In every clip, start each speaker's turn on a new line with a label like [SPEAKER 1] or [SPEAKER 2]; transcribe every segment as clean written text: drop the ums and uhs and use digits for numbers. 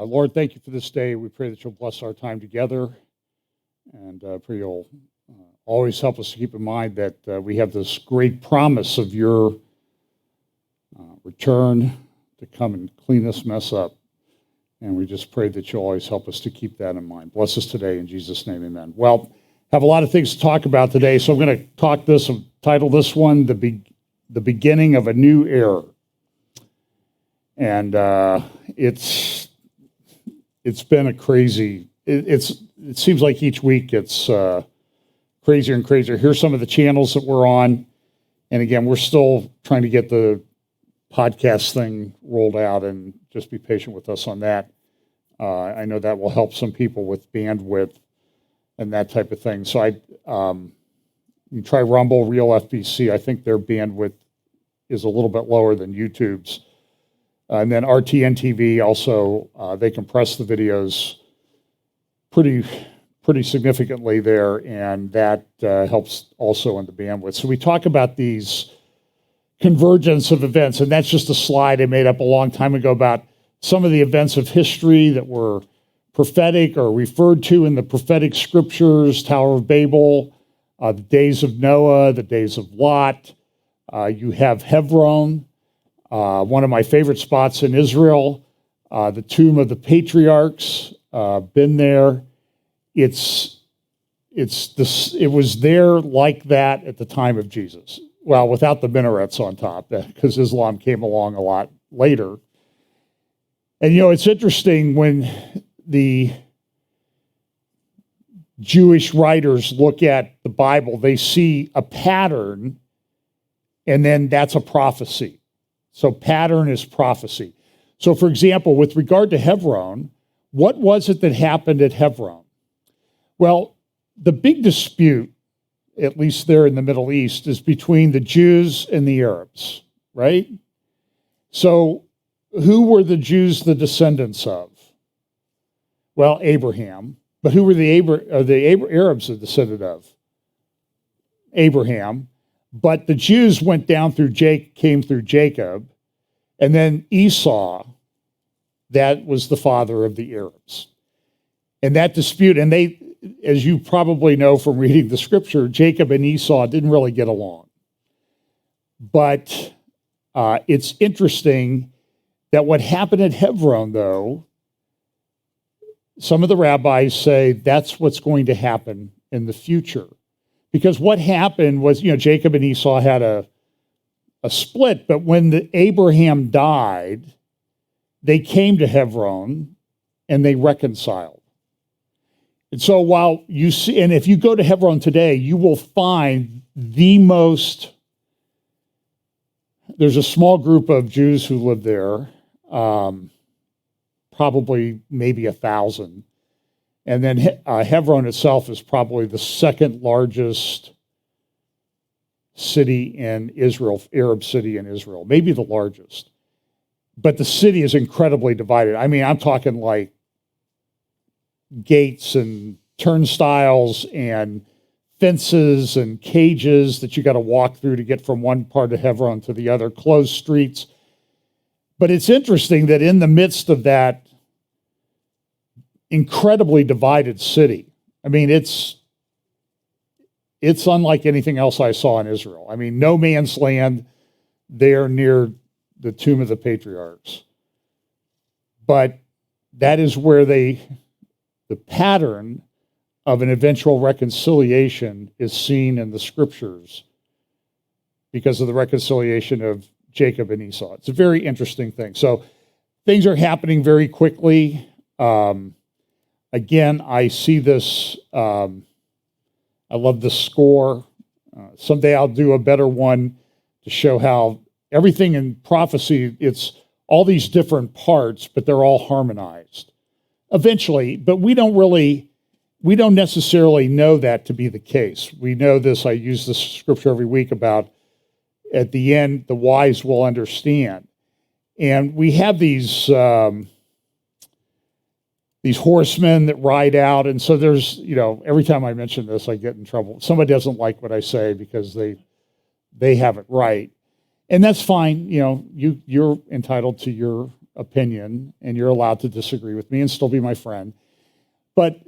[SPEAKER 1] Lord, thank you for this day. We pray that you'll bless our time together, and pray you'll always help us to keep in mind that we have this great promise of your return to come and clean this mess up. And we just pray that you'll always help us to keep that in mind. Bless us today in Jesus' name, amen. Well, have a lot of things to talk about today, so I'm going to title this one, The Beginning of a New Era. And it's been a crazy, it seems like each week it's crazier and crazier. Here's some of the channels that we're on. And again, we're still trying to get the podcast thing rolled out, and just be patient with us on that. I know that will help some people with bandwidth and that type of thing. So you try Rumble, Real FBC. I think their bandwidth is a little bit lower than YouTube's. And then RTN TV also, they compress the videos pretty significantly there, and that helps also on the bandwidth. So we talk about these convergence of events, and that's just a slide I made up a long time ago about some of the events of history that were prophetic or referred to in the prophetic scriptures, Tower of Babel, the days of Noah, the days of Lot. You have Hebron, one of my favorite spots in Israel, the tomb of the patriarchs, been there. It was there like that at the time of Jesus. Well, without the minarets on top, because Islam came along a lot later. And it's interesting when the Jewish writers look at the Bible, they see a pattern, and then that's a prophecy. So pattern is prophecy. So for example, with regard to Hebron, what was it that happened at Hebron? Well, the big dispute, at least there in the Middle East, is between the Jews and the Arabs, right? So who were the Jews the descendants of? Well, Abraham. But who were the Arabs the descendant of? Abraham. But the Jews came through Jacob, and then Esau, that was the father of the Arabs. And that dispute, and they, as you probably know from reading the scripture, Jacob and Esau didn't really get along. But it's interesting that what happened at Hebron, though, some of the rabbis say that's what's going to happen in the future. Because what happened was, Jacob and Esau had a split, but when Abraham died, they came to Hebron and they reconciled. And so while you see, and if you go to Hebron today, you will find there's a small group of Jews who live there, probably maybe 1,000. And then Hebron itself is probably the second largest city in Israel, Arab city in Israel, maybe the largest. But the city is incredibly divided. I mean, I'm talking like gates and turnstiles and fences and cages that you got to walk through to get from one part of Hebron to the other, closed streets. But it's interesting that in the midst of that incredibly divided city, I mean, it's unlike anything else I saw in Israel. I mean, no man's land there near the tomb of the patriarchs. But that is where the pattern of an eventual reconciliation is seen in the scriptures because of the reconciliation of Jacob and Esau. It's a very interesting thing. So things are happening very quickly. Again, I see this, I love the score. Someday I'll do a better one to show how everything in prophecy, it's all these different parts, but they're all harmonized eventually. But we don't necessarily know that to be the case. We know this, I use this scripture every week about at the end, the wise will understand. And we have these horsemen that ride out. And so there's, every time I mention this, I get in trouble. Somebody doesn't like what I say because they have it right. And that's fine. You're entitled to your opinion, and you're allowed to disagree with me and still be my friend. But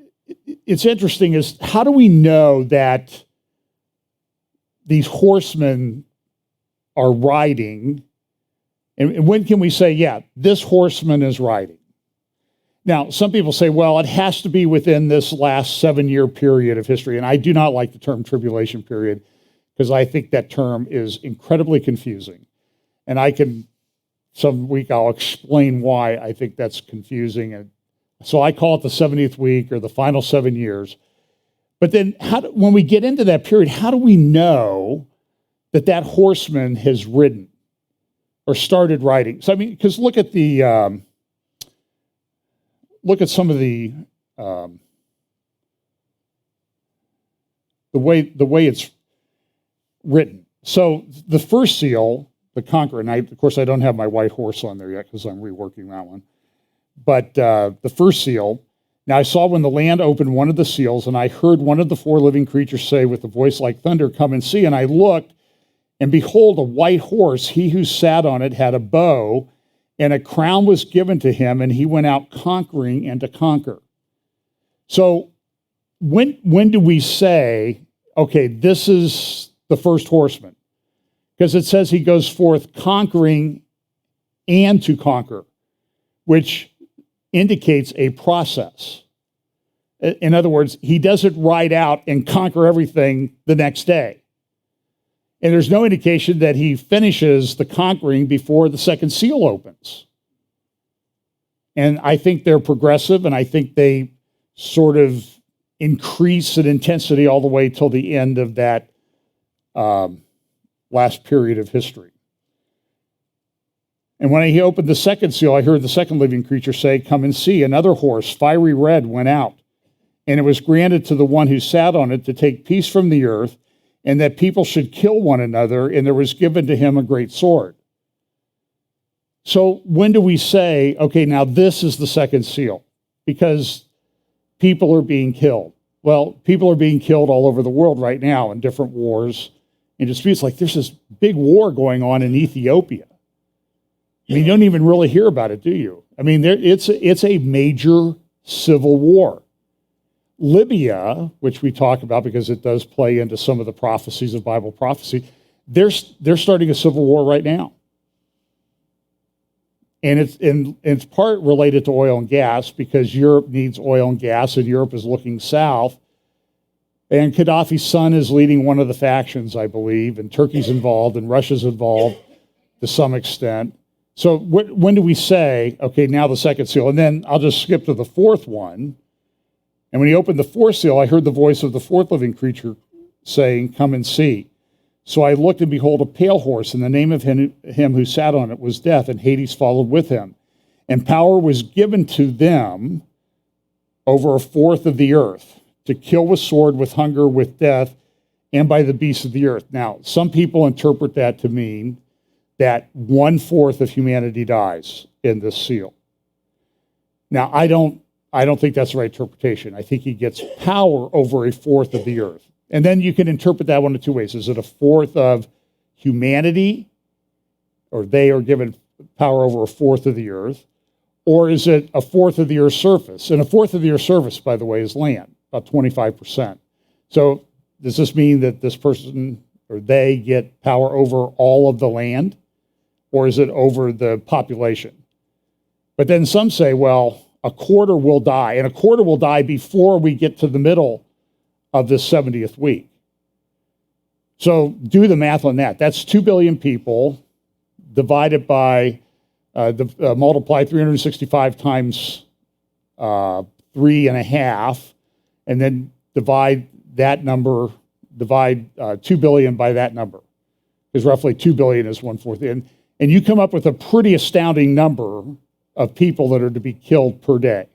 [SPEAKER 1] it's interesting is, how do we know that these horsemen are riding? And when can we say, yeah, this horseman is riding? Now, some people say, well, it has to be within this last 7-year period of history. And I do not like the term tribulation period, because I think that term is incredibly confusing. And some week I'll explain why I think that's confusing. And so I call it the 70th week, or the final 7 years. But then when we get into that period, how do we know that that horseman has ridden or started riding? So, I mean, because look at some of the way it's written. So the first seal, the conqueror, and of course I don't have my white horse on there yet because I'm reworking that one. But the first seal, now I saw when the land opened one of the seals, and I heard one of the 4 living creatures say with a voice like thunder, "Come and see." And I looked, and behold, a white horse. He who sat on it had a bow, and a crown was given to him, and he went out conquering and to conquer. So when do we say, okay, this is the first horseman? Because it says he goes forth conquering and to conquer, which indicates a process. In other words, he doesn't ride out and conquer everything the next day. And there's no indication that he finishes the conquering before the second seal opens. And I think they're progressive, and I think they sort of increase in intensity all the way till the end of that last period of history. And when he opened the second seal, I heard the second living creature say, "Come and see." Another horse, fiery red, went out, and it was granted to the one who sat on it to take peace from the earth, and that people should kill one another, and there was given to him a great sword. So when do we say, okay, now this is the second seal? Because people are being killed. Well, people are being killed all over the world right now in different wars and disputes. Like, there's this big war going on in Ethiopia. I mean, you don't even really hear about it, do you? I mean, it's a major civil war. Libya, which we talk about because it does play into some of the prophecies of Bible prophecy, they're starting a civil war right now. And it's part related to oil and gas, because Europe needs oil and gas, and Europe is looking south. And Gaddafi's son is leading one of the factions, I believe, and Turkey's involved, and Russia's involved to some extent. So when do we say, okay, now the second seal? And then I'll just skip to the fourth one. And when he opened the fourth seal, I heard the voice of the 4th living creature saying, "Come and see." So I looked, and behold, a pale horse, and the name of him who sat on it was Death, and Hades followed with him. And power was given to them over 1/4 of the earth, to kill with sword, with hunger, with death, and by the beasts of the earth. Now, some people interpret that to mean that 1/4 of humanity dies in this seal. Now, I don't think that's the right interpretation. I think he gets power over 1/4 of the earth. And then you can interpret that one of two ways. Is it 1/4 of humanity, or they are given power over 1/4 of the earth? Or is it 1/4 of the earth's surface? And 1/4 of the earth's surface, by the way, is land, about 25%. So does this mean that this person or they get power over all of the land? Or is it over the population? But then some say, well, 1/4 will die, and 1/4 will die before we get to the middle of this 70th week. So do the math on that. That's 2 billion people divided by, multiply 365 times 3.5, and then divide 2 billion by that number, because roughly 2 billion is 1/4. And you come up with a pretty astounding number of people that are to be killed per day,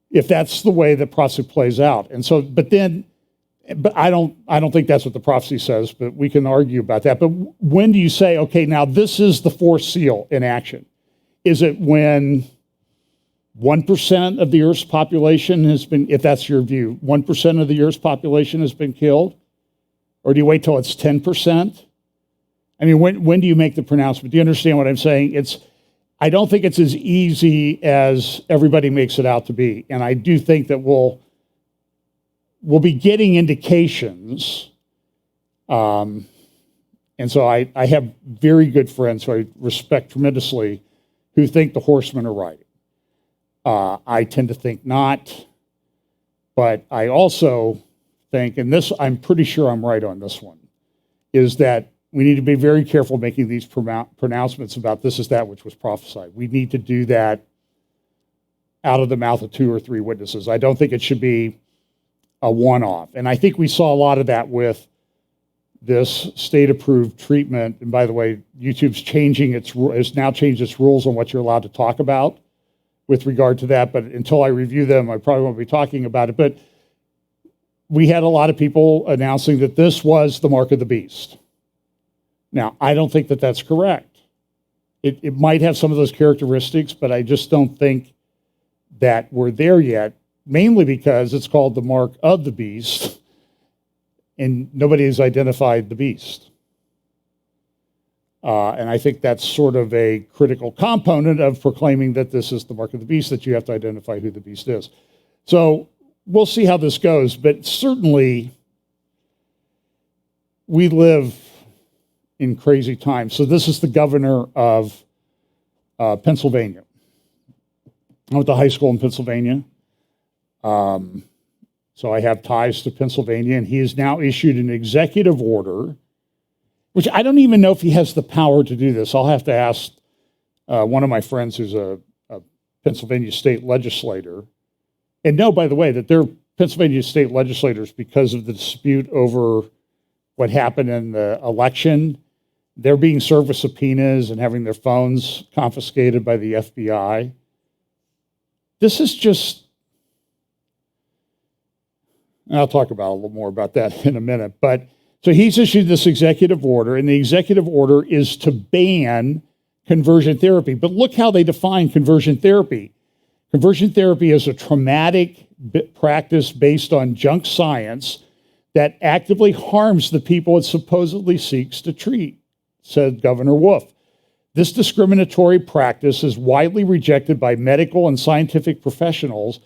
[SPEAKER 1] if that's the way the prophecy plays out. And so, but I don't think that's what the prophecy says, but we can argue about that. But when do you say, okay, now this is the 4th seal in action? Is it when 1% of the Earth's population has been, if that's your view, 1% of the Earth's population has been killed? Or do you wait till it's 10%? I mean, when do you make the pronouncement? Do you understand what I'm saying? I don't think it's as easy as everybody makes it out to be. And I do think that we'll be getting indications. And so I have very good friends who I respect tremendously who think the horsemen are right. I tend to think not. But I also think, and this, I'm pretty sure I'm right on this one, is that we need to be very careful making these pronouncements about this is that which was prophesied. We need to do that out of the mouth of 2 or 3 witnesses. I don't think it should be a one-off. And I think we saw a lot of that with this state-approved treatment. And by the way, YouTube's has now changed its rules on what you're allowed to talk about with regard to that. But until I review them, I probably won't be talking about it. But we had a lot of people announcing that this was the mark of the beast. Now, I don't think that that's correct. It might have some of those characteristics, but I just don't think that we're there yet, mainly because it's called the mark of the beast, and nobody has identified the beast. And I think that's sort of a critical component of proclaiming that this is the mark of the beast, that you have to identify who the beast is. So we'll see how this goes, but certainly we live in crazy times. So this is the governor of Pennsylvania. I went to high school in Pennsylvania. So I have ties to Pennsylvania, and he has now issued an executive order, which I don't even know if he has the power to do this. I'll have to ask one of my friends who's a Pennsylvania state legislator. And know, by the way, that they're Pennsylvania state legislators because of the dispute over what happened in the election. They're being served with subpoenas and having their phones confiscated by the FBI. This is just, and I'll talk about a little more about that in a minute. But so he's issued this executive order, and the executive order is to ban conversion therapy. But look how they define conversion therapy. Conversion therapy is a traumatic practice based on junk science that actively harms the people it supposedly seeks to treat, said Governor Wolf. This discriminatory practice is widely rejected by medical and scientific professionals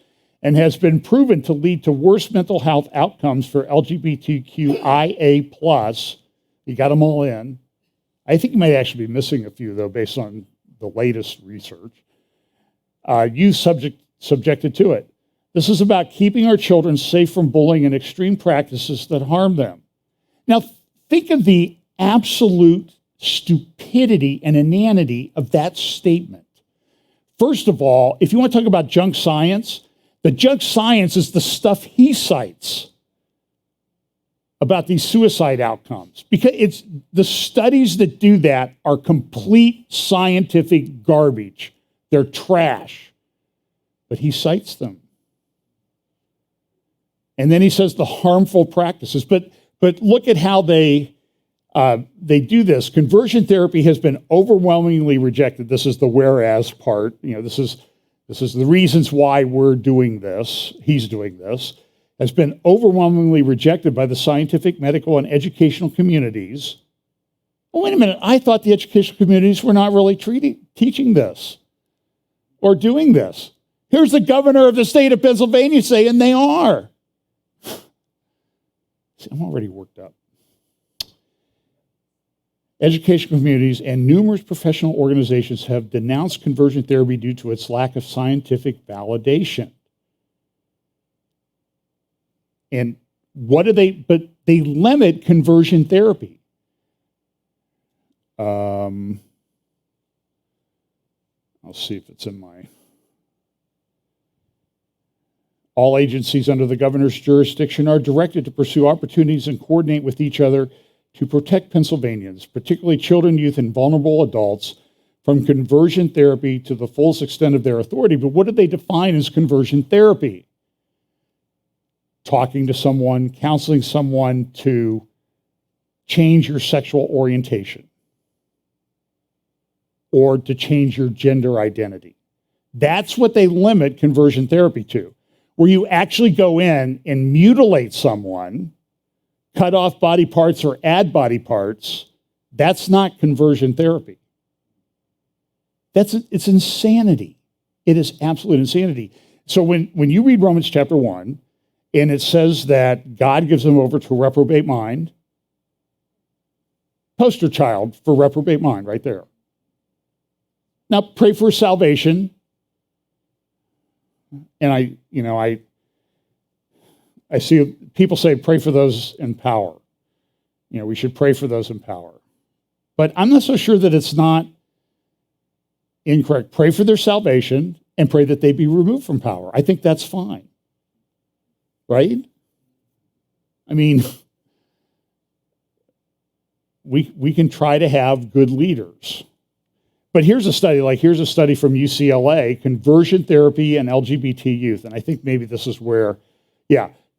[SPEAKER 1] and has been proven to lead to worse mental health outcomes for LGBTQIA+. You got them all in. I think you might actually be missing a few, though, based on the latest research. Youth subjected to it. This is about keeping our children safe from bullying and extreme practices that harm them. Now, think of the absolute stupidity and inanity of that statement. First of all, if you want to talk about junk science, the junk science is the stuff he cites about these suicide outcomes, because it's the studies that do that are complete scientific garbage. They're trash, but he cites them. And then he says the harmful practices, but look at how they do this. Conversion therapy has been overwhelmingly rejected. This is the whereas part. This is the reasons why we're doing this. He's doing this. Has been overwhelmingly rejected by the scientific, medical, and educational communities. Well, wait a minute. I thought the educational communities were not really teaching this or doing this. Here's the governor of the state of Pennsylvania saying they are. See, I'm already worked up. Education communities and numerous professional organizations have denounced conversion therapy due to its lack of scientific validation. And what do they, but they limit conversion therapy. I'll see if it's in my... All agencies under the governor's jurisdiction are directed to pursue opportunities and coordinate with each other to protect Pennsylvanians, particularly children, youth, and vulnerable adults, from conversion therapy to the fullest extent of their authority. But what do they define as conversion therapy? Talking to someone, counseling someone to change your sexual orientation or to change your gender identity. That's what they limit conversion therapy to, where you actually go in and mutilate someone, cut off body parts or add body parts. That's not conversion therapy. It's insanity. It is absolute insanity. So when you read Romans chapter 1, and it says that God gives them over to a reprobate mind, poster child for reprobate mind right there. Now pray for salvation. And I see people say pray for those in power. We should pray for those in power. But I'm not so sure that it's not incorrect. Pray for their salvation and pray that they be removed from power. I think that's fine. Right? I mean, we can try to have good leaders. But here's a study from UCLA, conversion therapy and LGBT youth. And I think maybe this is where,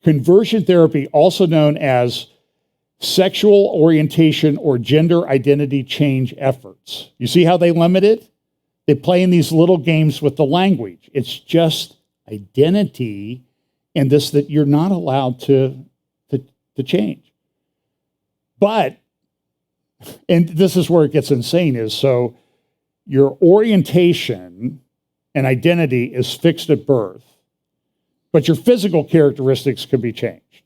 [SPEAKER 1] conversion therapy, also known as sexual orientation or gender identity change efforts. You see how they limit it? They play in these little games with the language. It's just identity and this that you're not allowed to change. But, and this is where it gets insane, is so your orientation and identity is fixed at birth, but your physical characteristics can be changed.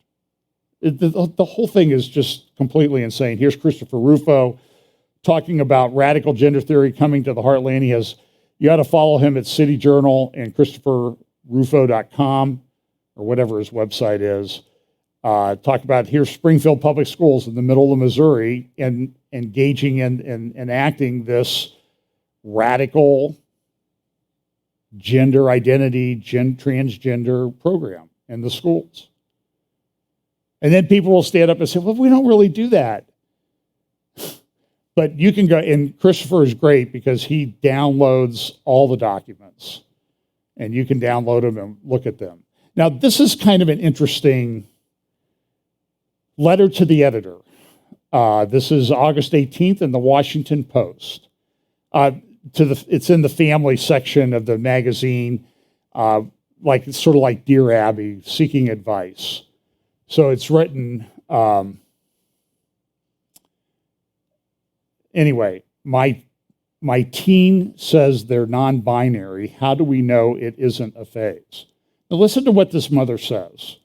[SPEAKER 1] The whole thing is just completely insane. Here's Christopher Rufo talking about radical gender theory coming to the heartland. You got to follow him at City Journal and ChristopherRufo.com or whatever his website is. Talk about here's Springfield Public Schools in the middle of Missouri and engaging in enacting this radical gender identity, transgender program in the schools. And then people will stand up and say, well, we don't really do that. But you can go, and Christopher is great because he downloads all the documents. And you can download them and look at them. Now, this is kind of an interesting letter to the editor. This is August 18th in the Washington Post. It's in the family section of the magazine, it's sort of like Dear Abby, seeking advice. So it's written, anyway, my teen says they're non-binary. How do we know it isn't a phase? Now listen to what this mother says.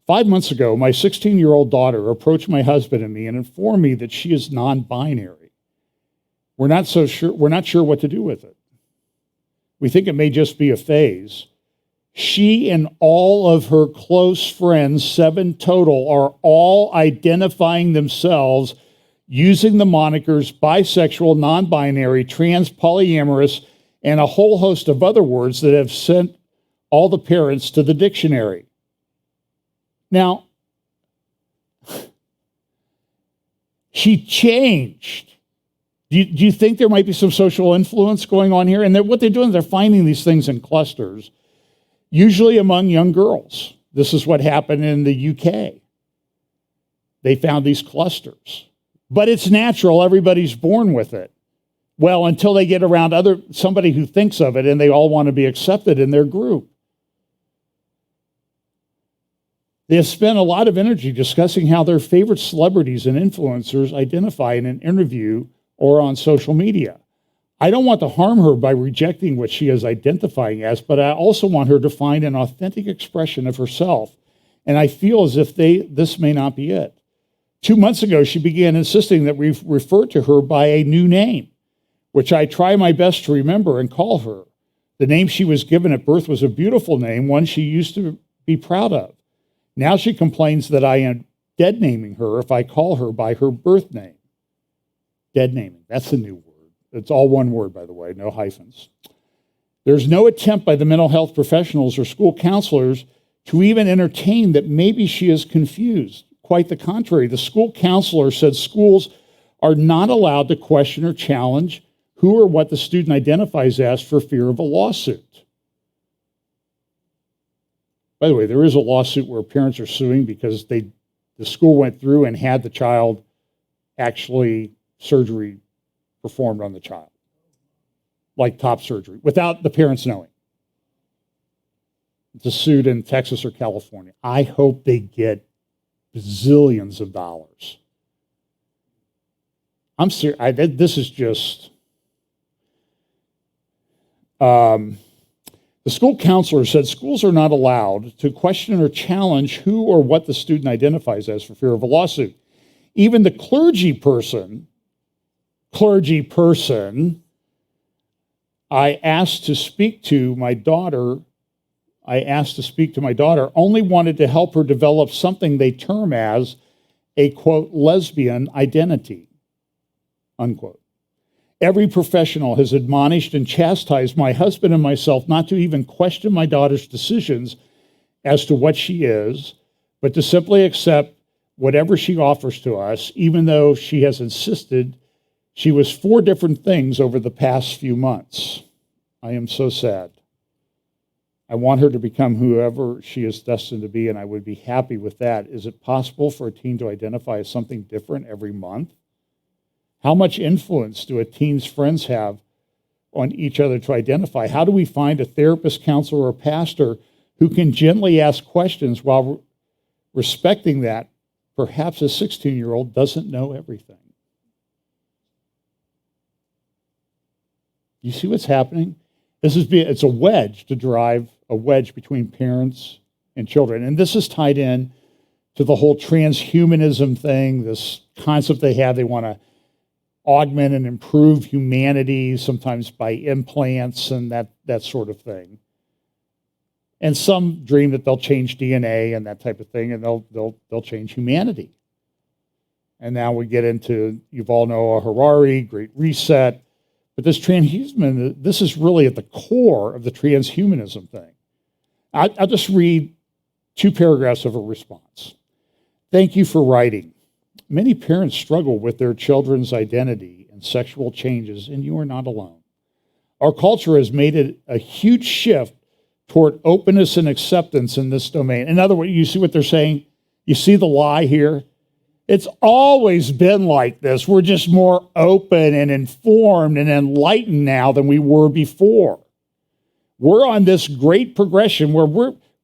[SPEAKER 1] 5 months ago, my 16-year-old daughter approached my husband and me and informed me that she is non-binary. We're not sure what to do with it. We think it may just be a phase. She and all of her close friends, 7 total, are all identifying themselves using the monikers bisexual, non-binary, trans, polyamorous, and a whole host of other words that have sent all the parents to the dictionary. Now, she changed. Do you think there might be some social influence going on here? And what they're doing, they're finding these things in clusters, usually among young girls. This is what happened in the UK. They found these clusters. But it's natural, everybody's born with it. Well, until they get around somebody who thinks of it and they all want to be accepted in their group. They have spent a lot of energy discussing how their favorite celebrities and influencers identify in an interview or on social media. I don't want to harm her by rejecting what she is identifying as, but I also want her to find an authentic expression of herself. And I feel as if this may not be it. 2 months ago, she began insisting that we refer to her by a new name, which I try my best to remember and call her. The name she was given at birth was a beautiful name, one she used to be proud of. Now she complains that I am dead naming her if I call her by her birth name. Dead naming, that's a new word. It's all one word, by the way, no hyphens. There's no attempt by the mental health professionals or school counselors to even entertain that maybe she is confused. Quite the contrary. The school counselor said schools are not allowed to question or challenge who or what the student identifies as for fear of a lawsuit. By the way, there is a lawsuit where parents are suing because the school went through and had the child actually surgery performed on the child, like top surgery, without the parents knowing. It's a suit in Texas or California. I hope they get bazillions of dollars. I'm serious. This is just, The school counselor said schools are not allowed to question or challenge who or what the student identifies as for fear of a lawsuit. Even the clergy person, I asked to speak to my daughter, only wanted to help her develop something they term as a, quote, lesbian identity, unquote. Every professional has admonished and chastised my husband and myself not to even question my daughter's decisions as to what she is, but to simply accept whatever she offers to us, even though she has insisted she was 4 different things over the past few months. I am so sad. I want her to become whoever she is destined to be, and I would be happy with that. Is it possible for a teen to identify as something different every month? How much influence do a teen's friends have on each other to identify? How do we find a therapist, counselor, or pastor who can gently ask questions while respecting that perhaps a 16-year-old doesn't know everything? You see what's happening? It's a wedge to drive a wedge between parents and children. And this is tied in to the whole transhumanism thing, this concept they have. They want to augment and improve humanity, sometimes by implants and that sort of thing. And some dream that they'll change DNA and that type of thing, and they'll change humanity. And now we get into, you've all know Harari, Great Reset, but this transhumanism, this is really at the core of the transhumanism thing. I'll just read 2 paragraphs of a response. Thank you for writing. Many parents struggle with their children's identity and sexual changes, and you are not alone. Our culture has made it a huge shift toward openness and acceptance in this domain. In other words, you see what they're saying? You see the lie here? It's always been like this. We're just more open and informed and enlightened now than we were before. We're on this great progression where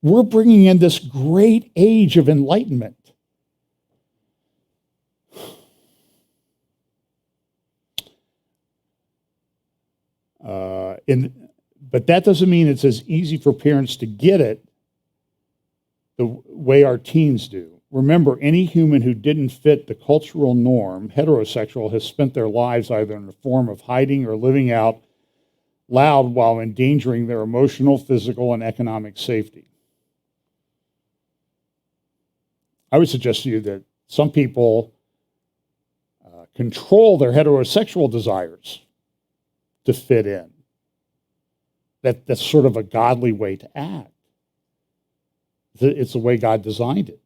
[SPEAKER 1] we're bringing in this great age of enlightenment. But that doesn't mean it's as easy for parents to get it the way our teens do. Remember, any human who didn't fit the cultural norm, heterosexual, has spent their lives either in the form of hiding or living out loud while endangering their emotional, physical, and economic safety. I would suggest to you that some people control their heterosexual desires to fit in. That's sort of a godly way to act. It's the way God designed it.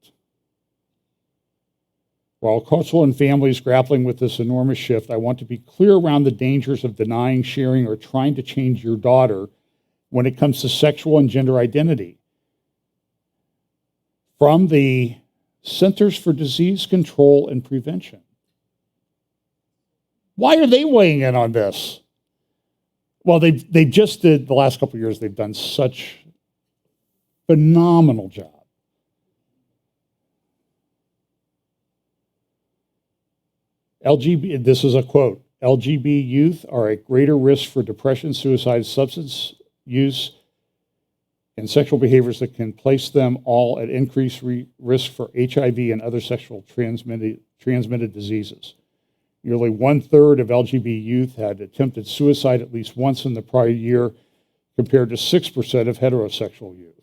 [SPEAKER 1] While cultural and families grappling with this enormous shift, I want to be clear around the dangers of denying, sharing, or trying to change your daughter when it comes to sexual and gender identity. From the Centers for Disease Control and Prevention. Why are they weighing in on this? Well, they just did, the last couple of years, they've done such a phenomenal job. This is a quote, LGBT youth are at greater risk for depression, suicide, substance use, and sexual behaviors that can place them all at increased risk for HIV and other sexual transmitted diseases. Nearly 1/3 of LGBT youth had attempted suicide at least once in the prior year, compared to 6% of heterosexual youth.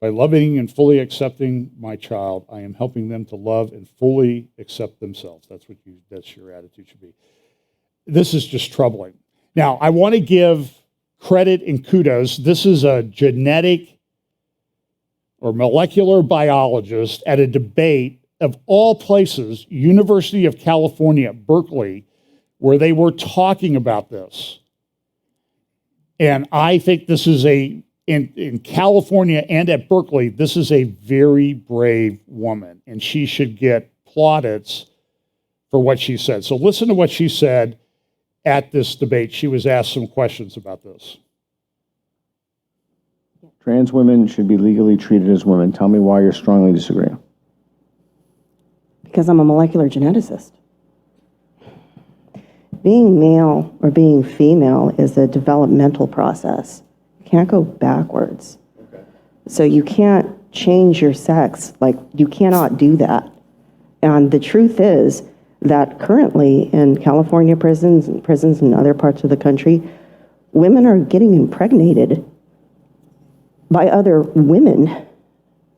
[SPEAKER 1] By loving and fully accepting my child, I am helping them to love and fully accept themselves. That's your attitude should be. This is just troubling. Now, I want to give credit and kudos. This is a genetic or molecular biologist at a debate of all places, University of California, Berkeley, where they were talking about this. And I think this is in California and at Berkeley, this is a very brave woman, and she should get plaudits for what she said. So listen to what she said at this debate. She was asked some questions about this.
[SPEAKER 2] Trans women should be legally treated as women. Tell me why you're strongly disagreeing.
[SPEAKER 3] Because I'm a molecular geneticist. Being male or being female is a developmental process. You can't go backwards. Okay. So you can't change your sex. Like, you cannot do that. And the truth is that currently in California prisons and prisons in other parts of the country, women are getting impregnated by other women.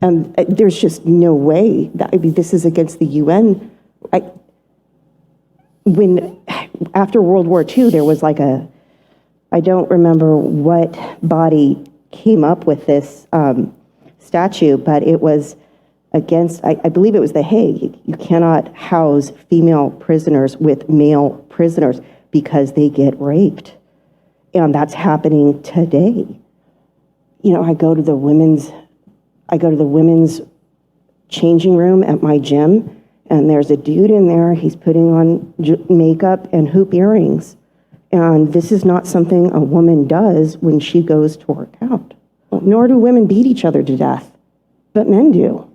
[SPEAKER 3] And there's just no way that, I mean, this is against the UN. After World War II, there was like I don't remember what body came up with this statute, but it was against, I believe it was The Hague. You cannot house female prisoners with male prisoners because they get raped. And that's happening today. You know, I go to the women's changing room at my gym, and there's a dude in there, he's putting on makeup and hoop earrings. And this is not something a woman does when she goes to work out. Nor do women beat each other to death, but men do.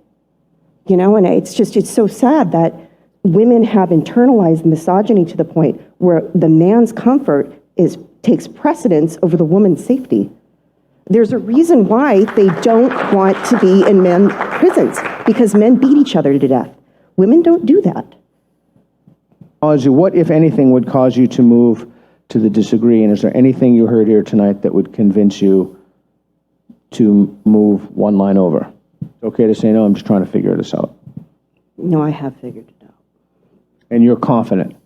[SPEAKER 3] You know, and it's so sad that women have internalized misogyny to the point where the man's comfort takes precedence over the woman's safety. There's a reason why they don't want to be in men's prisons, because men beat each other to death. Women don't do that.
[SPEAKER 2] What, if anything, would cause you to move to the disagree? And is there anything you heard here tonight that would convince you to move one line over? It's okay to say no, I'm just trying to figure this out.
[SPEAKER 3] No, I have figured it out.
[SPEAKER 2] And you're confident?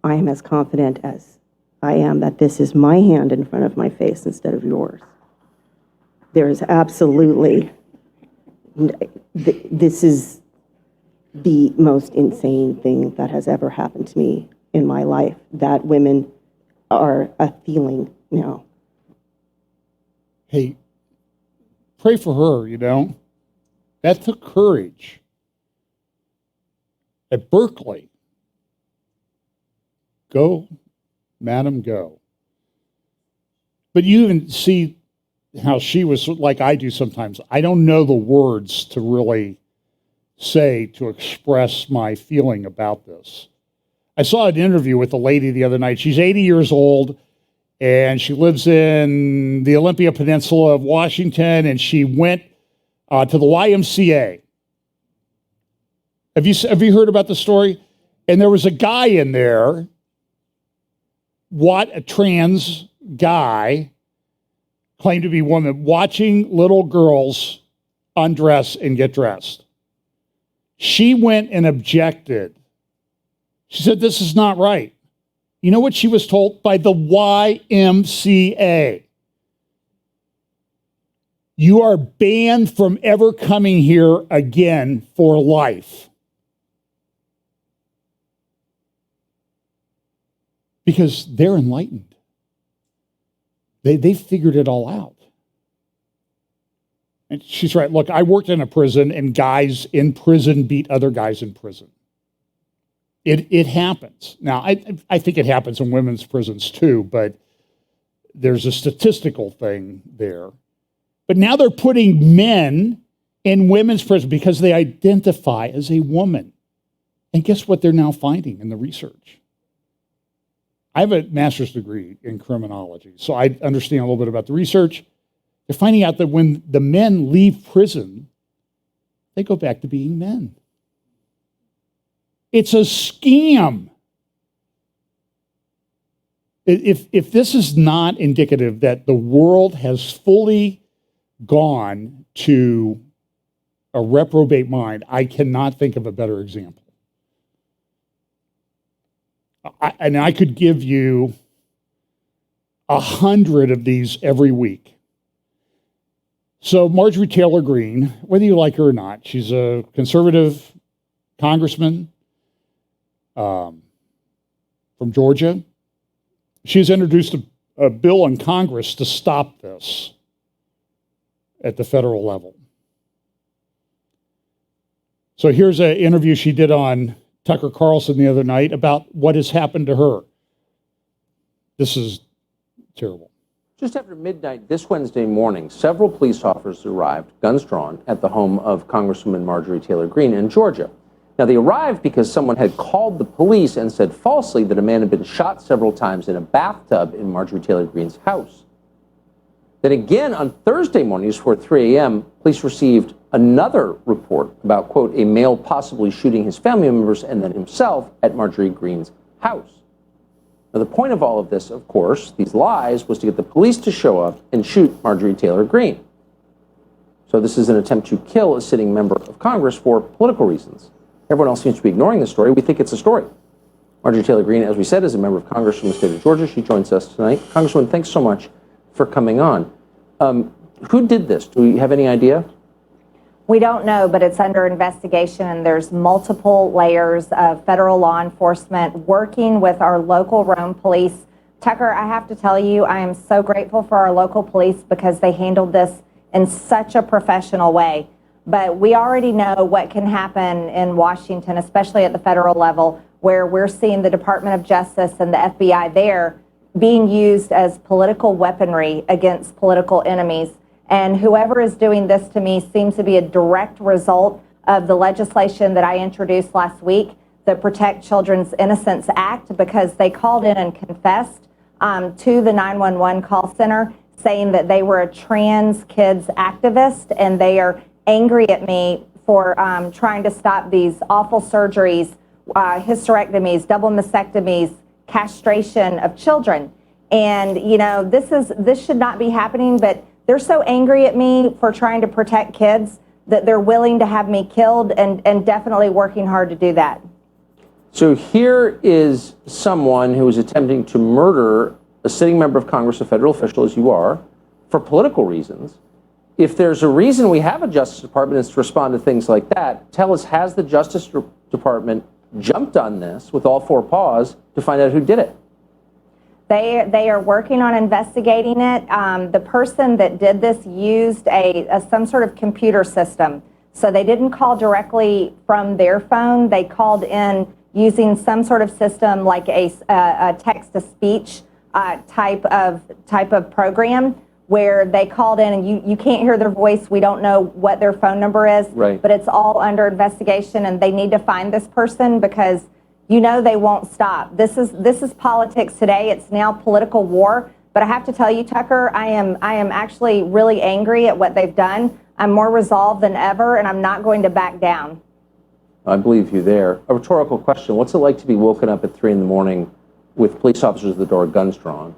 [SPEAKER 3] I am as confident as I am that this is my hand in front of my face instead of yours. There is absolutely, this is the most insane thing that has ever happened to me in my life, that women are feeling now.
[SPEAKER 1] Hey, pray for her, you know. That took courage. At Berkeley, go, madam, go. But you even see how she was, like I do sometimes. I don't know the words to really say to express my feeling about this. I saw an interview with a lady the other night. She's 80 years old, and she lives in the Olympia Peninsula of Washington, and she went to the YMCA. Have you heard about the story? And there was a guy in there, a trans guy, claimed to be a woman, watching little girls undress and get dressed. She went and objected. She said, this is not right. You know what she was told by the YMCA? You are banned from ever coming here again for life. Because they're enlightened. They figured it all out. And she's right. Look, I worked in a prison, and guys in prison beat other guys in prison. It happens. Now, I think it happens in women's prisons too, but there's a statistical thing there. But now they're putting men in women's prison because they identify as a woman. And guess what they're now finding in the research? I have a master's degree in criminology, so I understand a little bit about the research. They're finding out that when the men leave prison, they go back to being men. It's a scam. If this is not indicative that the world has fully gone to a reprobate mind, I cannot think of a better example. I could give you 100 of these every week. So Marjorie Taylor Greene, whether you like her or not, she's a conservative congressman from Georgia. She's introduced a bill in Congress to stop this at the federal level. So here's an interview she did on Tucker Carlson the other night about what has happened to her. This is terrible.
[SPEAKER 4] Just after midnight this Wednesday morning, several police officers arrived, guns drawn, at the home of Congresswoman Marjorie Taylor Greene in Georgia. Now, they arrived because someone had called the police and said falsely that a man had been shot several times in a bathtub in Marjorie Taylor Greene's house. Then again, on Thursday morning, just before 3 a.m., police received another report about, quote, a male possibly shooting his family members and then himself at Marjorie Greene's house. Now, the point of all of this, of course, these lies, was to get the police to show up and shoot Marjorie Taylor Greene. So this is an attempt to kill a sitting member of Congress for political reasons. Everyone else seems to be ignoring this story. We think it's a story. Marjorie Taylor Greene, as we said, is a member of Congress from the state of Georgia. She joins us tonight. Congresswoman, thanks so much for coming on. Who did this? Do we have any idea?
[SPEAKER 5] We don't know, but it's under investigation, and there's multiple layers of federal law enforcement working with our local Rome police. Tucker, I have to tell you, I am so grateful for our local police because they handled this in such a professional way. But we already know what can happen in Washington, especially at the federal level, where we're seeing the Department of Justice and the FBI there being used as political weaponry against political enemies. And whoever is doing this to me seems to be a direct result of the legislation that I introduced last week, the Protect Children's Innocence Act, because they called in and confessed to the 911 call center saying that they were a trans kids activist, and they are angry at me for trying to stop these awful surgeries, hysterectomies, double mastectomies, castration of children. And, you know, this should not be happening, but they're so angry at me for trying to protect kids that they're willing to have me killed, and definitely working hard to do that.
[SPEAKER 4] So here is someone who is attempting to murder a sitting member of Congress, a federal official, as you are, for political reasons. If there's a reason we have a Justice Department, it's to respond to things like that. Tell us, has the Justice Department jumped on this with all four paws to find out who did it?
[SPEAKER 5] They are working on investigating it. The person that did this used some sort of computer system. So they didn't call directly from their phone. They called in using some sort of system like a text-to-speech type of program, where they called in and you can't hear their voice. We don't know what their phone number is,
[SPEAKER 4] right,
[SPEAKER 5] but it's all under investigation, and they need to find this person because you know they won't stop. This is politics today. It's now political war. But I have to tell you, Tucker, I am actually really angry at what they've done. I'm more resolved than ever, and I'm not going to back down.
[SPEAKER 4] I believe you there. A rhetorical question. What's it like to be woken up at 3 in the morning with police officers at the door, guns drawn?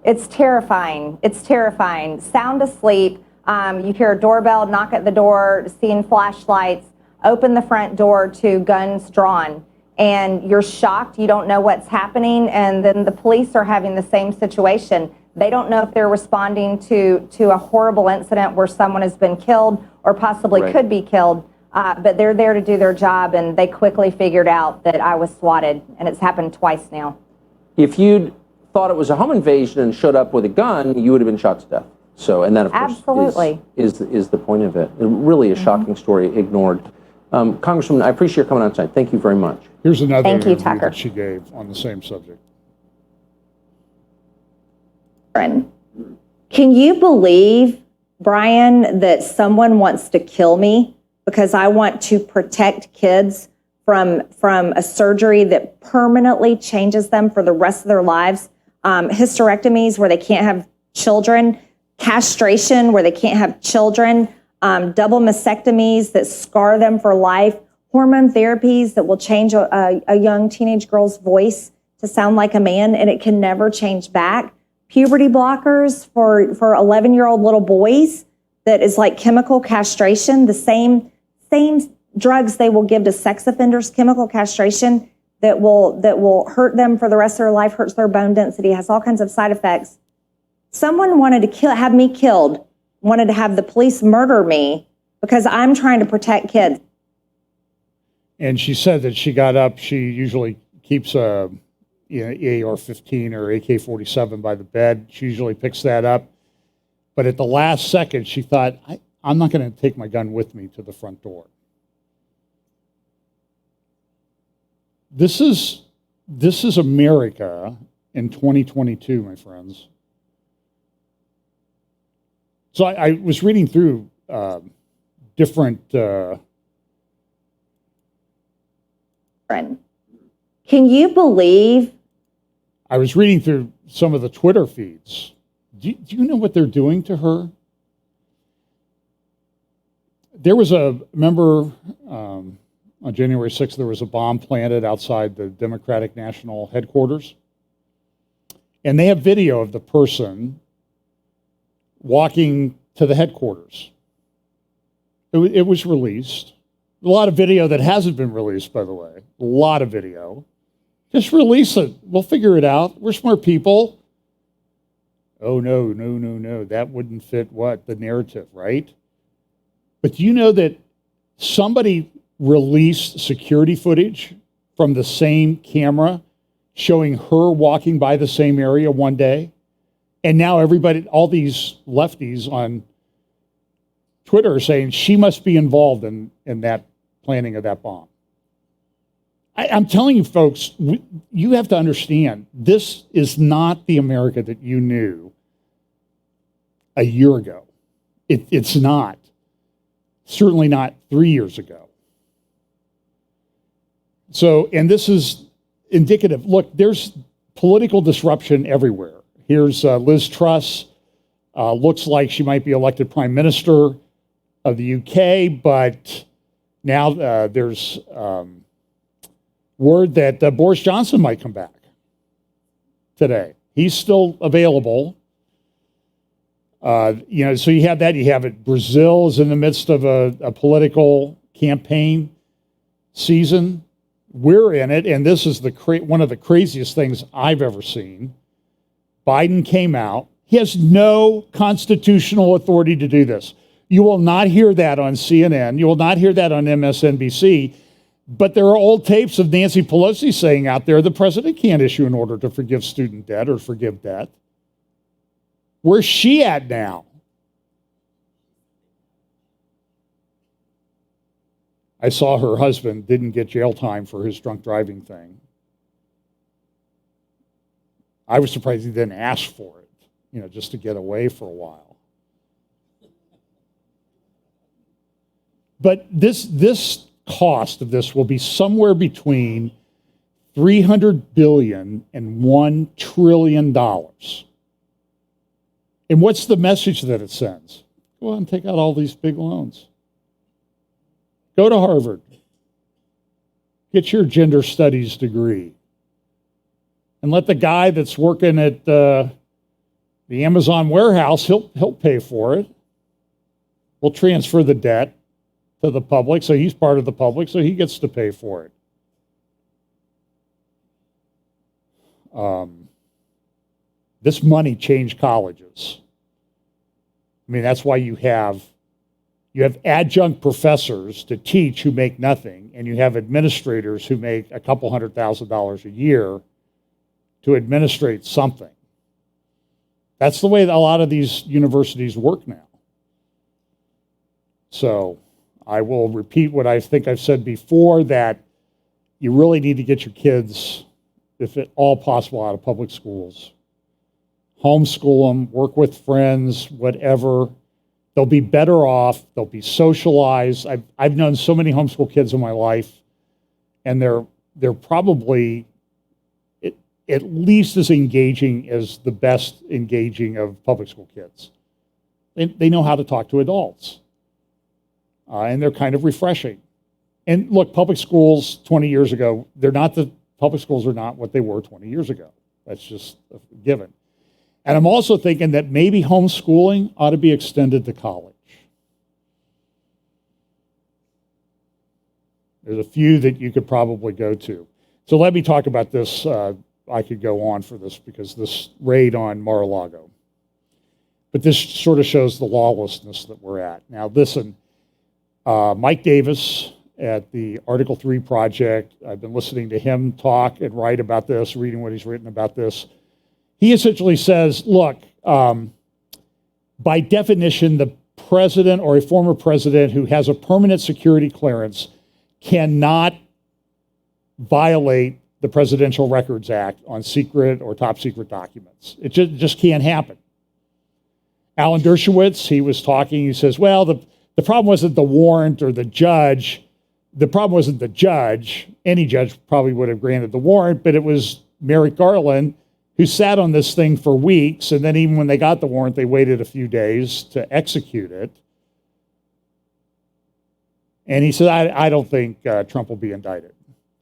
[SPEAKER 5] It's terrifying. It's terrifying. Sound asleep. You hear a doorbell, knock at the door, seeing flashlights, open the front door to guns drawn. And you're shocked. You don't know what's happening. And then the police are having the same situation. They don't know if they're responding to a horrible incident where someone has been killed or possibly could be killed. But they're there to do their job, and they quickly figured out that I was swatted, and it's happened twice now.
[SPEAKER 4] If you'd thought it was a home invasion and showed up with a gun, you would have been shot to death. So, and that, of course,
[SPEAKER 5] absolutely
[SPEAKER 4] is the point of it. Really a shocking story, ignored. Congresswoman, I appreciate your coming on tonight. Thank you very much.
[SPEAKER 1] Here's another
[SPEAKER 5] Thank you,
[SPEAKER 1] interview
[SPEAKER 5] Tucker.
[SPEAKER 1] that she gave on the same subject.
[SPEAKER 5] Can you believe, Brian, that someone wants to kill me because I want to protect kids from a surgery that permanently changes them for the rest of their lives? Hysterectomies where they can't have children, castration where they can't have children, double mastectomies that scar them for life, hormone therapies that will change a young teenage girl's voice to sound like a man, and it can never change back. Puberty blockers for 11-year-old little boys that is like chemical castration, the same drugs they will give to sex offenders, chemical castration that will hurt them for the rest of their life, hurts their bone density, has all kinds of side effects. Someone wanted to have me killed, wanted to have the police murder me because I'm trying to protect kids.
[SPEAKER 1] And she said that she got up. She usually keeps a AR-15 or AK-47 by the bed. She usually picks that up. But at the last second, she thought, I'm not going to take my gun with me to the front door. This is America in 2022, my friends. So I was reading through different
[SPEAKER 5] children. Can you believe?
[SPEAKER 1] I was reading through some of the Twitter feeds. Do you know what they're doing to her? There was remember on January 6th, there was a bomb planted outside the Democratic National Headquarters. And they have video of the person walking to the headquarters. It was released. A lot of video that hasn't been released, by the way. A lot of video. Just release it. We'll figure it out. We're smart people. Oh, no. That wouldn't fit what? The narrative, right? But do you know that somebody released security footage from the same camera showing her walking by the same area one day? And now everybody, all these lefties on Twitter are saying she must be involved in that planning of that bomb. I'm telling you, folks, you have to understand, this is not the America that you knew a year ago. It's not. Certainly not 3 years ago. So, and this is indicative. Look, there's political disruption everywhere. Here's Liz Truss. Looks like she might be elected prime minister of the UK, but now there's word that Boris Johnson might come back today. He's still available. So you have that. You have it. Brazil is in the midst of a political campaign season. We're in it, and this is one of the craziest things I've ever seen. Biden came out. He has no constitutional authority to do this. You will not hear that on CNN. You will not hear that on MSNBC. But there are old tapes of Nancy Pelosi saying out there the president can't issue an order to forgive student debt or forgive debt. Where's she at now? I saw her husband didn't get jail time for his drunk driving thing. I was surprised he didn't ask for it, just to get away for a while. But this cost of this will be somewhere between $300 billion and $1 trillion. And what's the message that it sends? Go out and take out all these big loans. Go to Harvard. Get your gender studies degree. And let the guy that's working at the Amazon warehouse, he'll pay for it. We'll transfer the debt to the public, so he's part of the public, so he gets to pay for it. This money changed colleges. I mean, that's why you have adjunct professors to teach who make nothing, and you have administrators who make a couple $100,000 a year to administrate something. That's the way that a lot of these universities work now. So I will repeat what I think I've said before, that you really need to get your kids, if at all possible, out of public schools. Homeschool them, work with friends, whatever. They'll be better off. They'll be socialized. I've known so many homeschool kids in my life, and they're probably at least as engaging as the best engaging of public school kids. They know how to talk to adults, and they're kind of refreshing. And look, public schools 20 years ago, public schools are not what they were 20 years ago. That's just a given. And I'm also thinking that maybe homeschooling ought to be extended to college. There's a few that you could probably go to. So let me talk about this. I could go on for this because this raid on Mar-a-Lago. But this sort of shows the lawlessness that we're at. Now listen, Mike Davis at the Article 3 Project, I've been listening to him talk and write about this, reading what he's written about this. He essentially says, look, by definition, the president or a former president who has a permanent security clearance cannot violate the Presidential Records Act on secret or top secret documents. It just can't happen. Alan Dershowitz, he was talking, he says, well, the problem wasn't the warrant or the judge, the problem wasn't the judge. Any judge probably would have granted the warrant, but it was Merrick Garland who sat on this thing for weeks, and then even when they got the warrant, they waited a few days to execute it. And he said, I don't think Trump will be indicted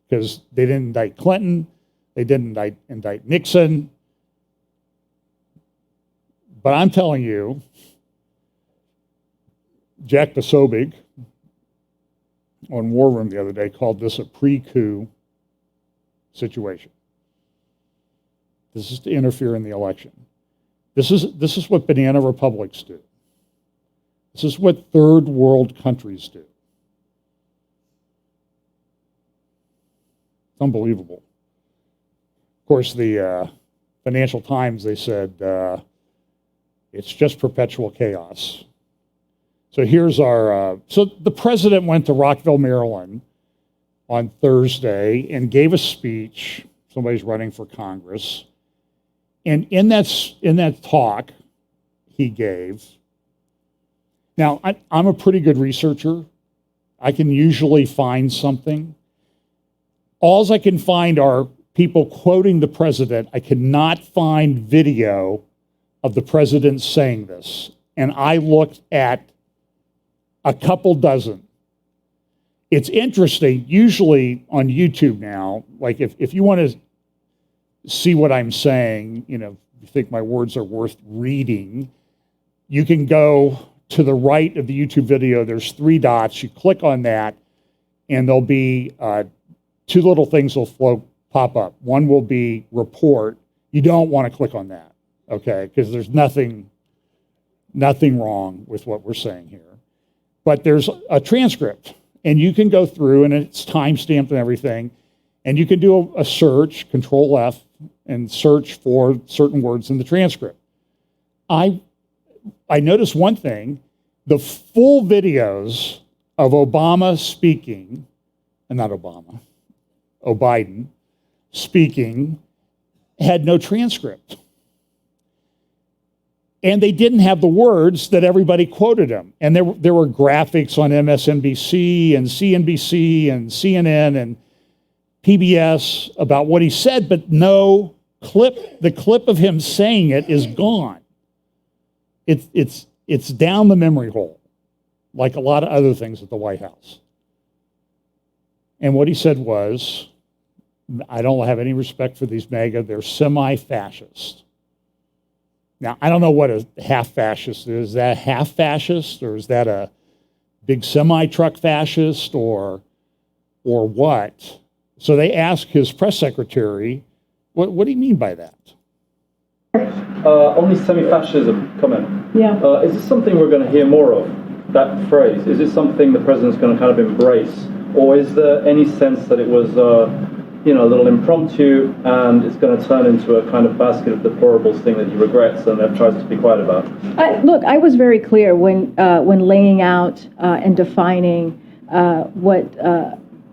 [SPEAKER 1] because they didn't indict Clinton, they didn't indict Nixon. But I'm telling you, Jack Posobiec on War Room the other day called this a pre-coup situation. This is to interfere in the election. This is what banana republics do. This is what third world countries do. It's unbelievable. Of course, the Financial Times, they said, it's just perpetual chaos. So here's our, so the president went to Rockville, Maryland on Thursday and gave a speech. Somebody's running for Congress. And in that talk he gave, now I'm a pretty good researcher. I can usually find something. Alls I can find are people quoting the president. I cannot find video of the president saying this. And I looked at a couple dozen. It's interesting, usually on YouTube now, like if you want to see what I'm saying, you think my words are worth reading, you can go to the right of the YouTube video. There's 3 dots. You click on that, and there'll be 2 little things will pop up. One will be report. You don't want to click on that, okay? Because there's nothing wrong with what we're saying here. But there's a transcript, and you can go through, and it's time-stamped and everything, and you can do a search, Control F, and search for certain words in the transcript. I noticed one thing, the full videos of Obama speaking, and not Obama, Biden speaking, had no transcript. And they didn't have the words that everybody quoted him. And there were graphics on MSNBC and CNBC and CNN and PBS about what he said, but no clip. The clip of him saying it is gone. It's down the memory hole, like a lot of other things at the White House. And what he said was, I don't have any respect for these MAGA. They're semi-fascist. Now, I don't know what a half-fascist is. Is that half-fascist, or is that a big semi-truck fascist, or what? So they asked his press secretary, what do you mean by that?
[SPEAKER 6] On this semi-fascism comment, is this something we're going to hear more of, that phrase? Is it something the president's going to kind of embrace? Or is there any sense that it was a little impromptu, and it's going to turn into a kind of basket of deplorables thing that he regrets and tries to be quiet about?
[SPEAKER 7] Look, I was very clear when laying out and defining what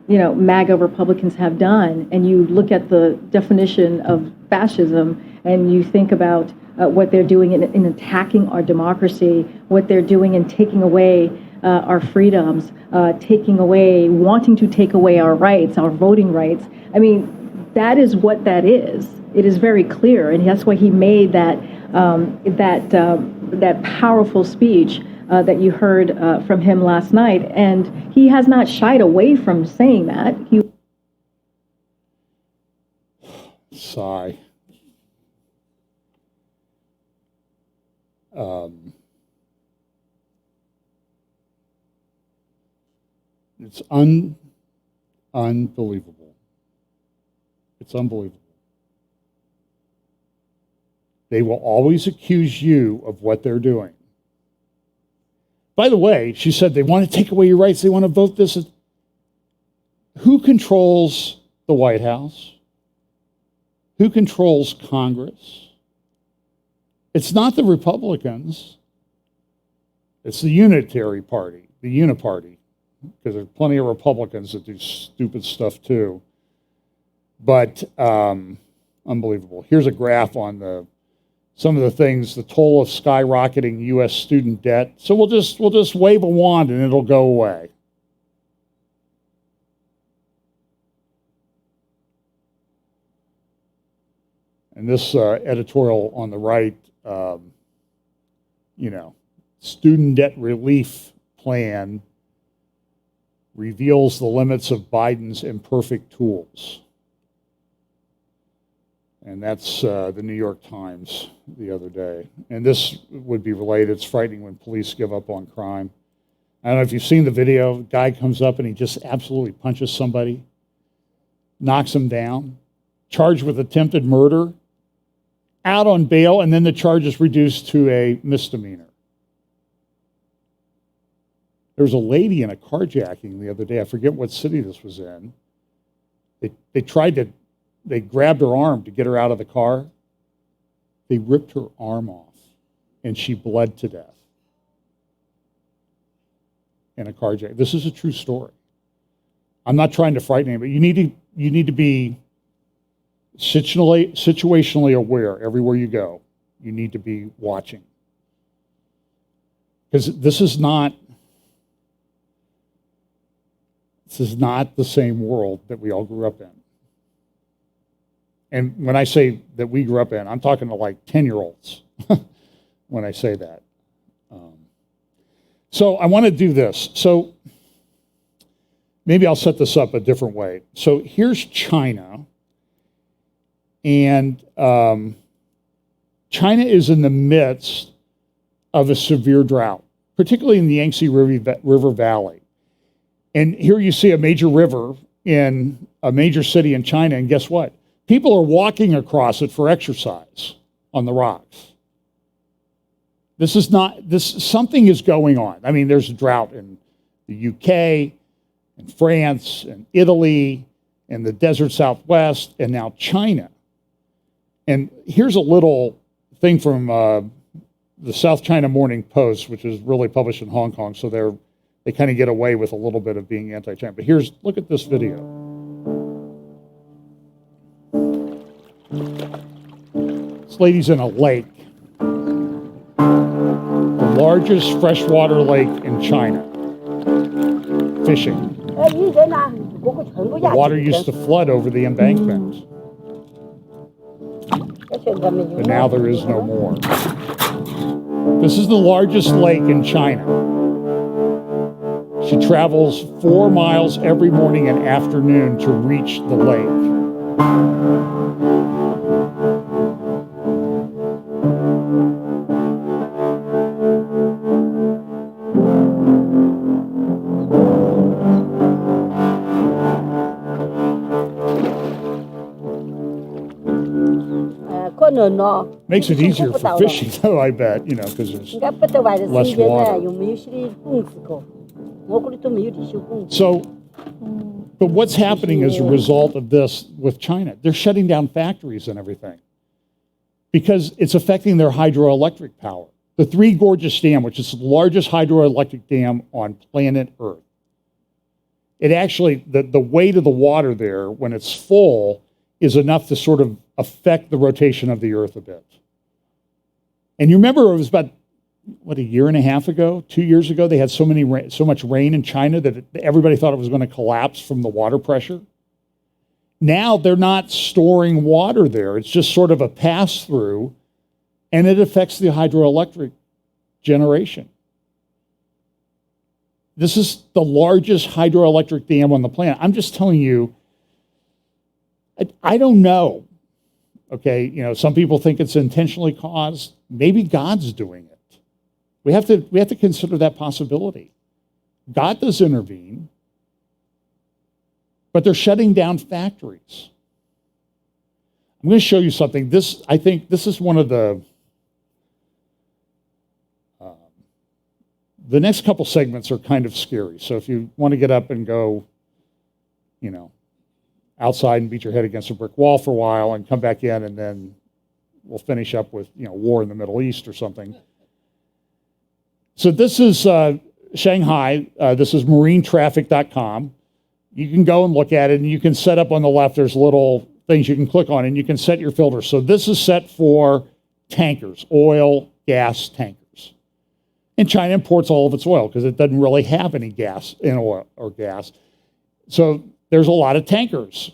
[SPEAKER 7] MAGA Republicans have done, and you look at the definition of fascism, and you think about what they're doing in attacking our democracy, what they're doing in taking away our freedoms, wanting to take away our rights, our voting rights. I mean, that is what that is. It is very clear, and that's why he made that powerful speech that you heard from him last night. And he has not shied away from saying that.
[SPEAKER 1] Sigh. It's unbelievable. It's unbelievable. They will always accuse you of what they're doing. By the way, she said they want to take away your rights. They want to vote this. Who controls the White House? Who controls Congress? It's not the Republicans. It's the Unitary Party, the Uniparty, because there's plenty of Republicans that do stupid stuff too. But unbelievable. Here's a graph on some of the things, the toll of skyrocketing U.S. student debt. So we'll just wave a wand and it'll go away. And this editorial on the right, student debt relief plan reveals the limits of Biden's imperfect tools. And that's the New York Times the other day. And this would be related. It's frightening when police give up on crime. I don't know if you've seen the video. Guy comes up and he just absolutely punches somebody, knocks him down, charged with attempted murder, out on bail, and then the charge is reduced to a misdemeanor. There was a lady in a carjacking the other day. I forget what city this was in. They grabbed her arm to get her out of the car. They ripped her arm off, and she bled to death in a carjacking. This is a true story. I'm not trying to frighten anybody. You need to be situationally aware everywhere you go. You need to be watching. Because this is not the same world that we all grew up in. And when I say that we grew up in, I'm talking to like 10-year-olds when I say that. So I want to do this. So maybe I'll set this up a different way. So here's China. And China is in the midst of a severe drought, particularly in the Yangtze River Valley. And here you see a major river in a major city in China, and guess what? People are walking across it for exercise on the rocks. Something is going on. I mean, there's a drought in the UK, in France, in Italy, in the desert Southwest, and now China. And here's a little thing from the South China Morning Post, which is really published in Hong Kong, so they kind of get away with a little bit of being anti-China. But look at this video. This lady's in a lake, the largest freshwater lake in China, fishing. The water used to flood over the embankment, but now there is no more. This is the largest lake in China. She travels 4 miles every morning and afternoon to reach the lake. Makes it easier for fishing, though, I bet, because there's less water. So, but what's happening as a result of this with China? They're shutting down factories and everything because it's affecting their hydroelectric power. The Three Gorges Dam, which is the largest hydroelectric dam on planet Earth, it actually, the weight of the water there, when it's full, is enough to sort of affect the rotation of the Earth a bit. And you remember it was about, a year and a half ago, 2 years ago, they had so much rain in China that everybody thought it was going to collapse from the water pressure. Now they're not storing water there. It's just sort of a pass-through, and it affects the hydroelectric generation. This is the largest hydroelectric dam on the planet. I'm just telling you, I don't know. Okay, some people think it's intentionally caused. Maybe God's doing it. We have to consider that possibility. God does intervene, but they're shutting down factories. I'm going to show you something. I think this is one of the next couple segments are kind of scary. So if you want to get up and go, outside and beat your head against a brick wall for a while and come back in, and then we'll finish up with, war in the Middle East or something. So this is Shanghai. This is marinetraffic.com. You can go and look at it, and you can set up on the left. There's little things you can click on, and you can set your filter. So this is set for tankers, oil, gas tankers. And China imports all of its oil because it doesn't really have any gas in oil or gas. So there's a lot of tankers.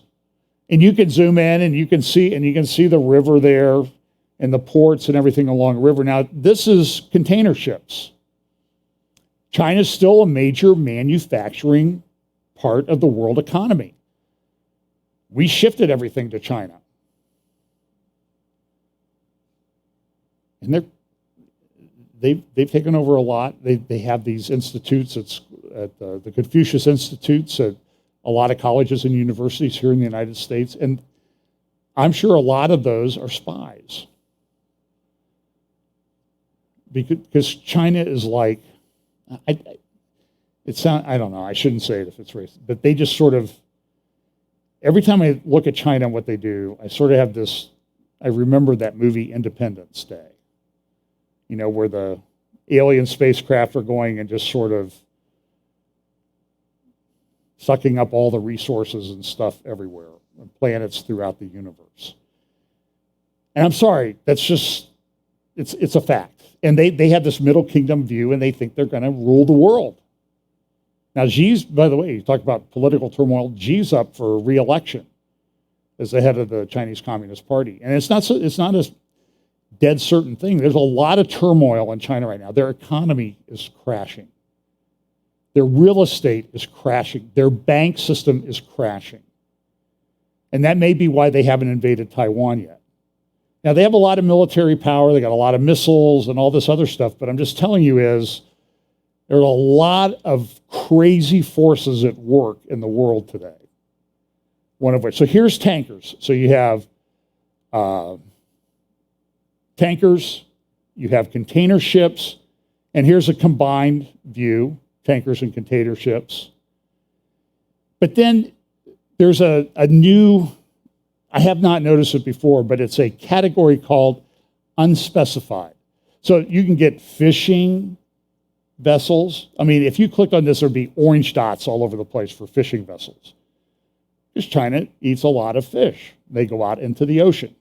[SPEAKER 1] And you can zoom in and you can see the river there and the ports and everything along the river. Now, this is container ships. China's still a major manufacturing part of the world economy. We shifted everything to China. And they've taken over a lot. They have these institutes at the Confucius Institutes at a lot of colleges and universities here in the United States, and I'm sure a lot of those are spies. Because China is like, I don't know, I shouldn't say it if it's racist, but they just sort of, every time I look at China and what they do, I sort of have this, I remember that movie Independence Day, you know, where the alien spacecraft are going and just sort of sucking up all the resources and stuff everywhere, and planets throughout the universe. And I'm sorry, that's just, it's a fact. And they have this Middle Kingdom view, and they think they're going to rule the world. Now, Xi's, by the way, you talk about political turmoil, Xi's up for re-election as the head of the Chinese Communist Party. And it's not a dead certain thing. There's a lot of turmoil in China right now. Their economy is crashing. Their real estate is crashing. Their bank system is crashing. And that may be why they haven't invaded Taiwan yet. Now, they have a lot of military power. They got a lot of missiles and all this other stuff. But I'm just telling you is there are a lot of crazy forces at work in the world today. One of which, so here's tankers. So you have tankers, you have container ships, and here's a combined view, tankers and container ships. But then there's a new, I have not noticed it before, but it's a category called unspecified. So you can get fishing vessels. I mean, if you click on this, there'd be orange dots all over the place for fishing vessels. Because China eats a lot of fish. They go out into the ocean,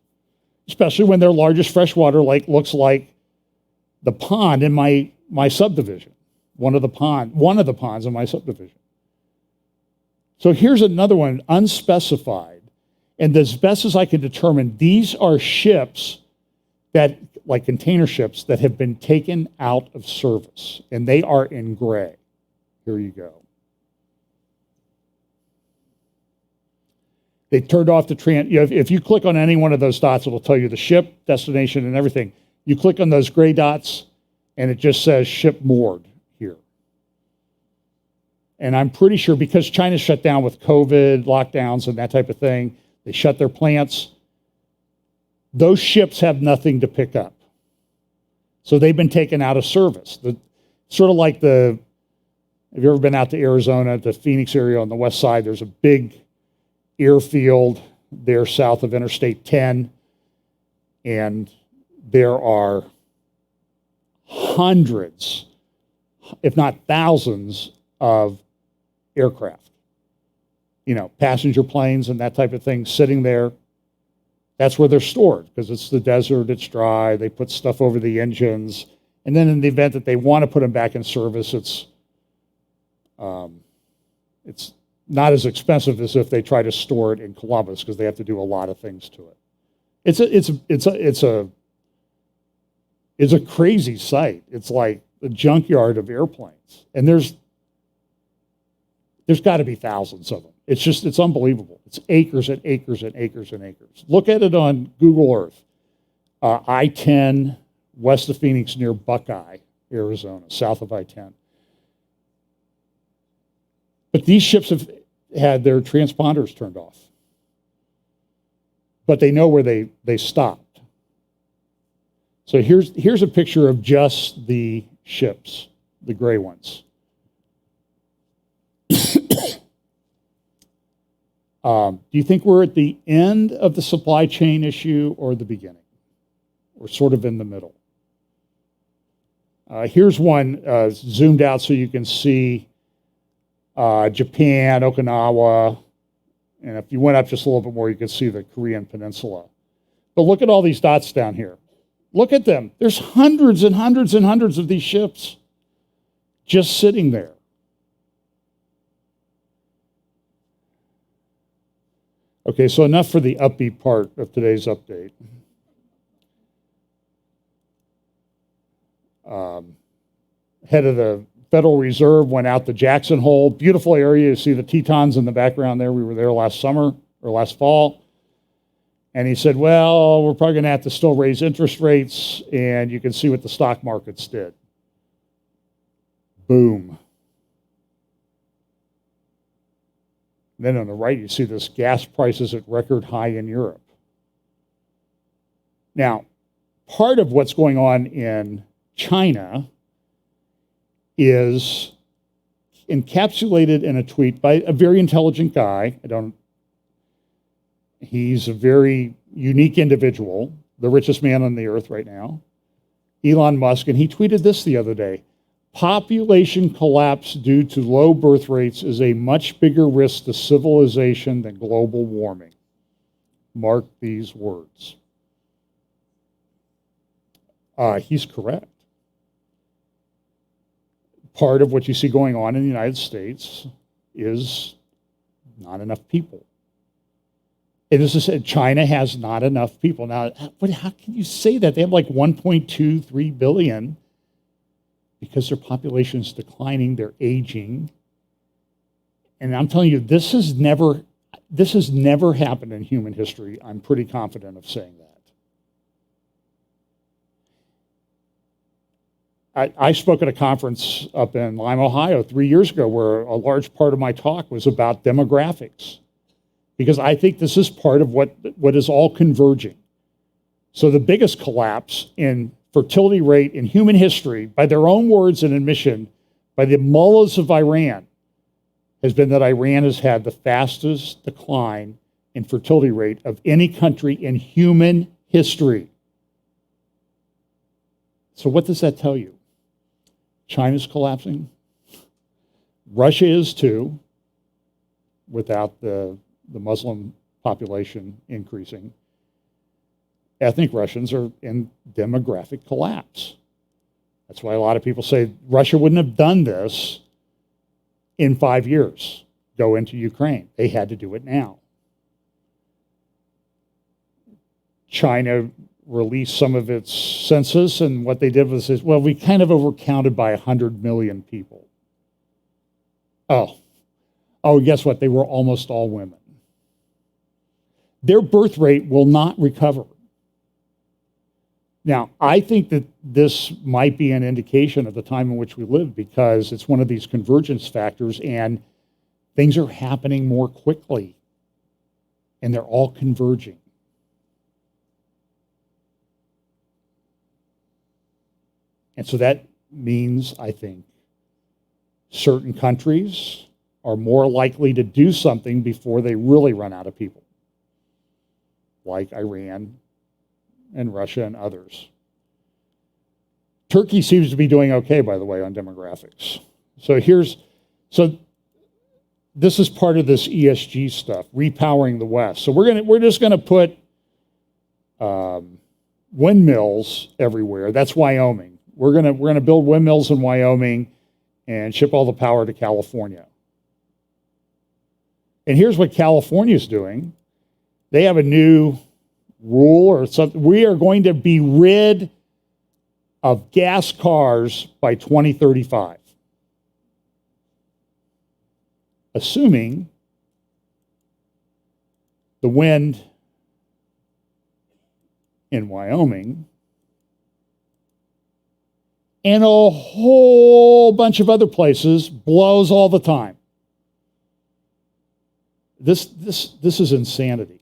[SPEAKER 1] especially when their largest freshwater lake looks like the pond in my subdivision. One of the ponds in my subdivision. So here's another one, unspecified. And as best as I can determine, these are ships that, like container ships, that have been taken out of service. And they are in gray. Here you go. They turned off the if you click on any one of those dots, it'll tell you the ship, destination, and everything. You click on those gray dots, and it just says ship moored here. And I'm pretty sure because China shut down with COVID, lockdowns, and that type of thing, they shut their plants. Those ships have nothing to pick up. So they've been taken out of service. Sort of like have you ever been out to Arizona, the Phoenix area on the west side? There's a big airfield there south of Interstate 10, and there are hundreds, if not thousands, of aircraft, passenger planes and that type of thing sitting there. That's where they're stored because it's the desert, it's dry, they put stuff over the engines, and then in the event that they want to put them back in service, it's not as expensive as if they try to store it in Columbus because they have to do a lot of things to it. It's a crazy sight. It's like the junkyard of airplanes, and there's got to be thousands of them. It's unbelievable. It's acres and acres and acres and acres. Look at it on Google Earth. I-10 west of Phoenix near Buckeye, Arizona, south of I-10. But these ships have had their transponders turned off. But they know where they stopped. So here's a picture of just the ships, the gray ones. Do you think we're at the end of the supply chain issue or the beginning? We're sort of in the middle. Here's one zoomed out so you can see Japan, Okinawa, and if you went up just a little bit more, you could see the Korean Peninsula. But look at all these dots down here. Look at them. There's hundreds and hundreds and hundreds of these ships just sitting there. Okay, so enough for the upbeat part of today's update. Head of the Federal Reserve went out to Jackson Hole. Beautiful area. You see the Tetons in the background there. We were there last summer or last fall. And he said, well, we're probably going to have to still raise interest rates. And you can see what the stock markets did. Boom. Then on the right, you see this gas prices at record high in Europe. Now, part of what's going on in China is encapsulated in a tweet by a very intelligent guy. He's a very unique individual, the richest man on the earth right now, Elon Musk, and he tweeted this the other day. Population collapse due to low birth rates is a much bigger risk to civilization than global warming. Mark these words. He's correct. Part of what you see going on in the United States is not enough people. And as I said, China has not enough people. Now, how can you say that? They have like 1.23 billion because their population is declining, they're aging. And I'm telling you, this has never happened in human history. I'm pretty confident of saying that. I spoke at a conference up in Lima, Ohio 3 years ago where a large part of my talk was about demographics, because I think this is part of what is all converging. So the biggest collapse in fertility rate in human history, by their own words and admission, by the mullahs of Iran, has been that Iran has had the fastest decline in fertility rate of any country in human history. So what does that tell you? China's collapsing. Russia is too, without the Muslim population increasing. Ethnic Russians are in demographic collapse. That's why a lot of people say Russia wouldn't have done this in 5 years, go into Ukraine. They had to do it now. China released some of its census, and what they did was, well, we kind of overcounted by 100 million people. Oh, guess what? They were almost all women. Their birth rate will not recover. Now, I think that this might be an indication of the time in which we live, because it's one of these convergence factors and things are happening more quickly and they're all converging. And so that means, I think, certain countries are more likely to do something before they really run out of people, like Iran and Russia and others. Turkey seems to be doing okay, by the way, on demographics. So this is part of this ESG stuff, repowering the West. So we're just gonna put windmills everywhere. That's Wyoming. We're gonna build windmills in Wyoming and ship all the power to California. And here's what California's doing. They have a new rule or something. We are going to be rid of gas cars by 2035. Assuming the wind in Wyoming and a whole bunch of other places blows all the time. This is insanity.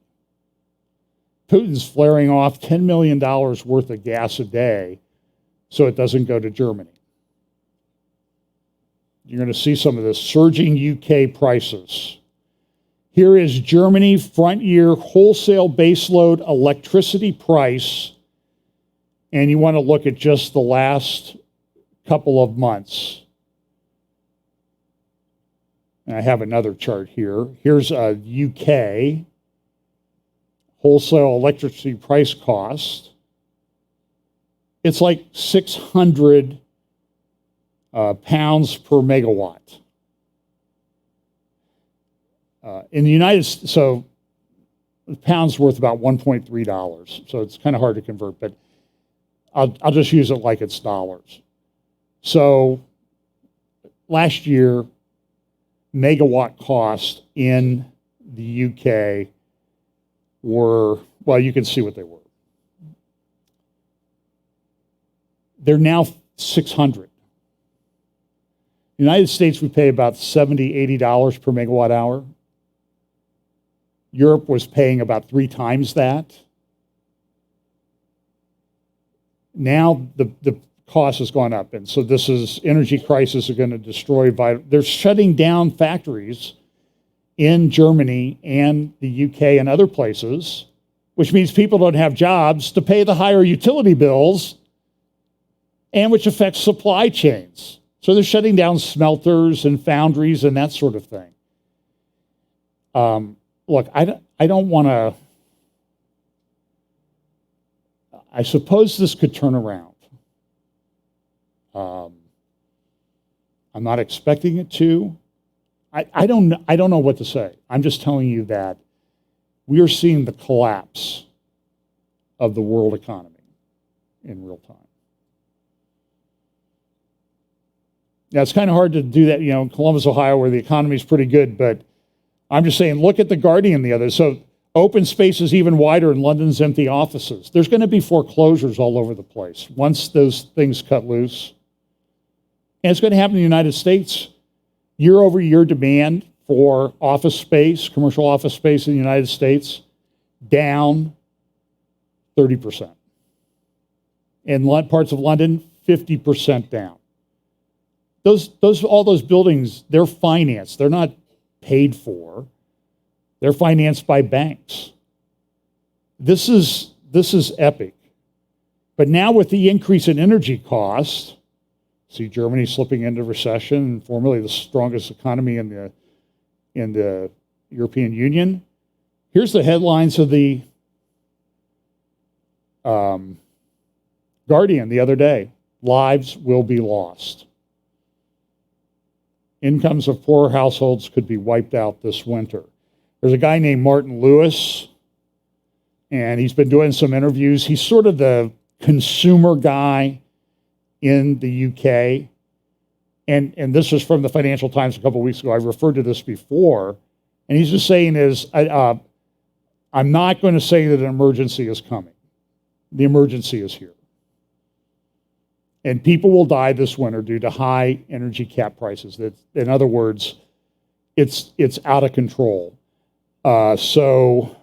[SPEAKER 1] Putin's flaring off $10 million worth of gas a day so it doesn't go to Germany. You're going to see some of the surging UK prices. Here is Germany front year wholesale baseload electricity price, and you want to look at just the last couple of months. And I have another chart here. Here's a UK wholesale electricity price cost. It's like 600 pounds per megawatt. In the United States, so the pound's worth about $1.3. So it's kind of hard to convert, but I'll just use it like it's dollars. So last year, megawatt cost in the UK were, well, you can see what they were. They're now 600. United States, we pay about $70, $80 per megawatt hour. Europe was paying about 3 times that. Now the cost has gone up, and so this is energy crisis are going to destroy vital. They're shutting down factories in Germany and the UK and other places, which means people don't have jobs to pay the higher utility bills, and which affects supply chains. So they're shutting down smelters and foundries and that sort of thing. Look, I don't want to. I suppose this could turn around. I'm not expecting it to. I don't know what to say. I'm just telling you that we are seeing the collapse of the world economy in real time. Now, it's kind of hard to do that, in Columbus, Ohio, where the economy is pretty good, but I'm just saying, look at the Guardian the other. So open space is even wider in London's empty offices. There's going to be foreclosures all over the place once those things cut loose. And it's going to happen in the United States. Year-over-year demand for office space, commercial office space in the United States, down 30%. In parts of London, 50% down. All those buildings, they're financed. They're not paid for. They're financed by banks. This is epic. But now with the increase in energy costs, see Germany slipping into recession, formerly the strongest economy in the European Union. Here's the headlines of the Guardian the other day. Lives will be lost. Incomes of poor households could be wiped out this winter. There's a guy named Martin Lewis, and he's been doing some interviews. He's sort of the consumer guy in the UK. And this was from the Financial Times a couple of weeks ago. I've referred to this before. And he's just saying I'm not going to say that an emergency is coming. The emergency is here. And people will die this winter due to high energy cap prices. In other words, it's out of control. So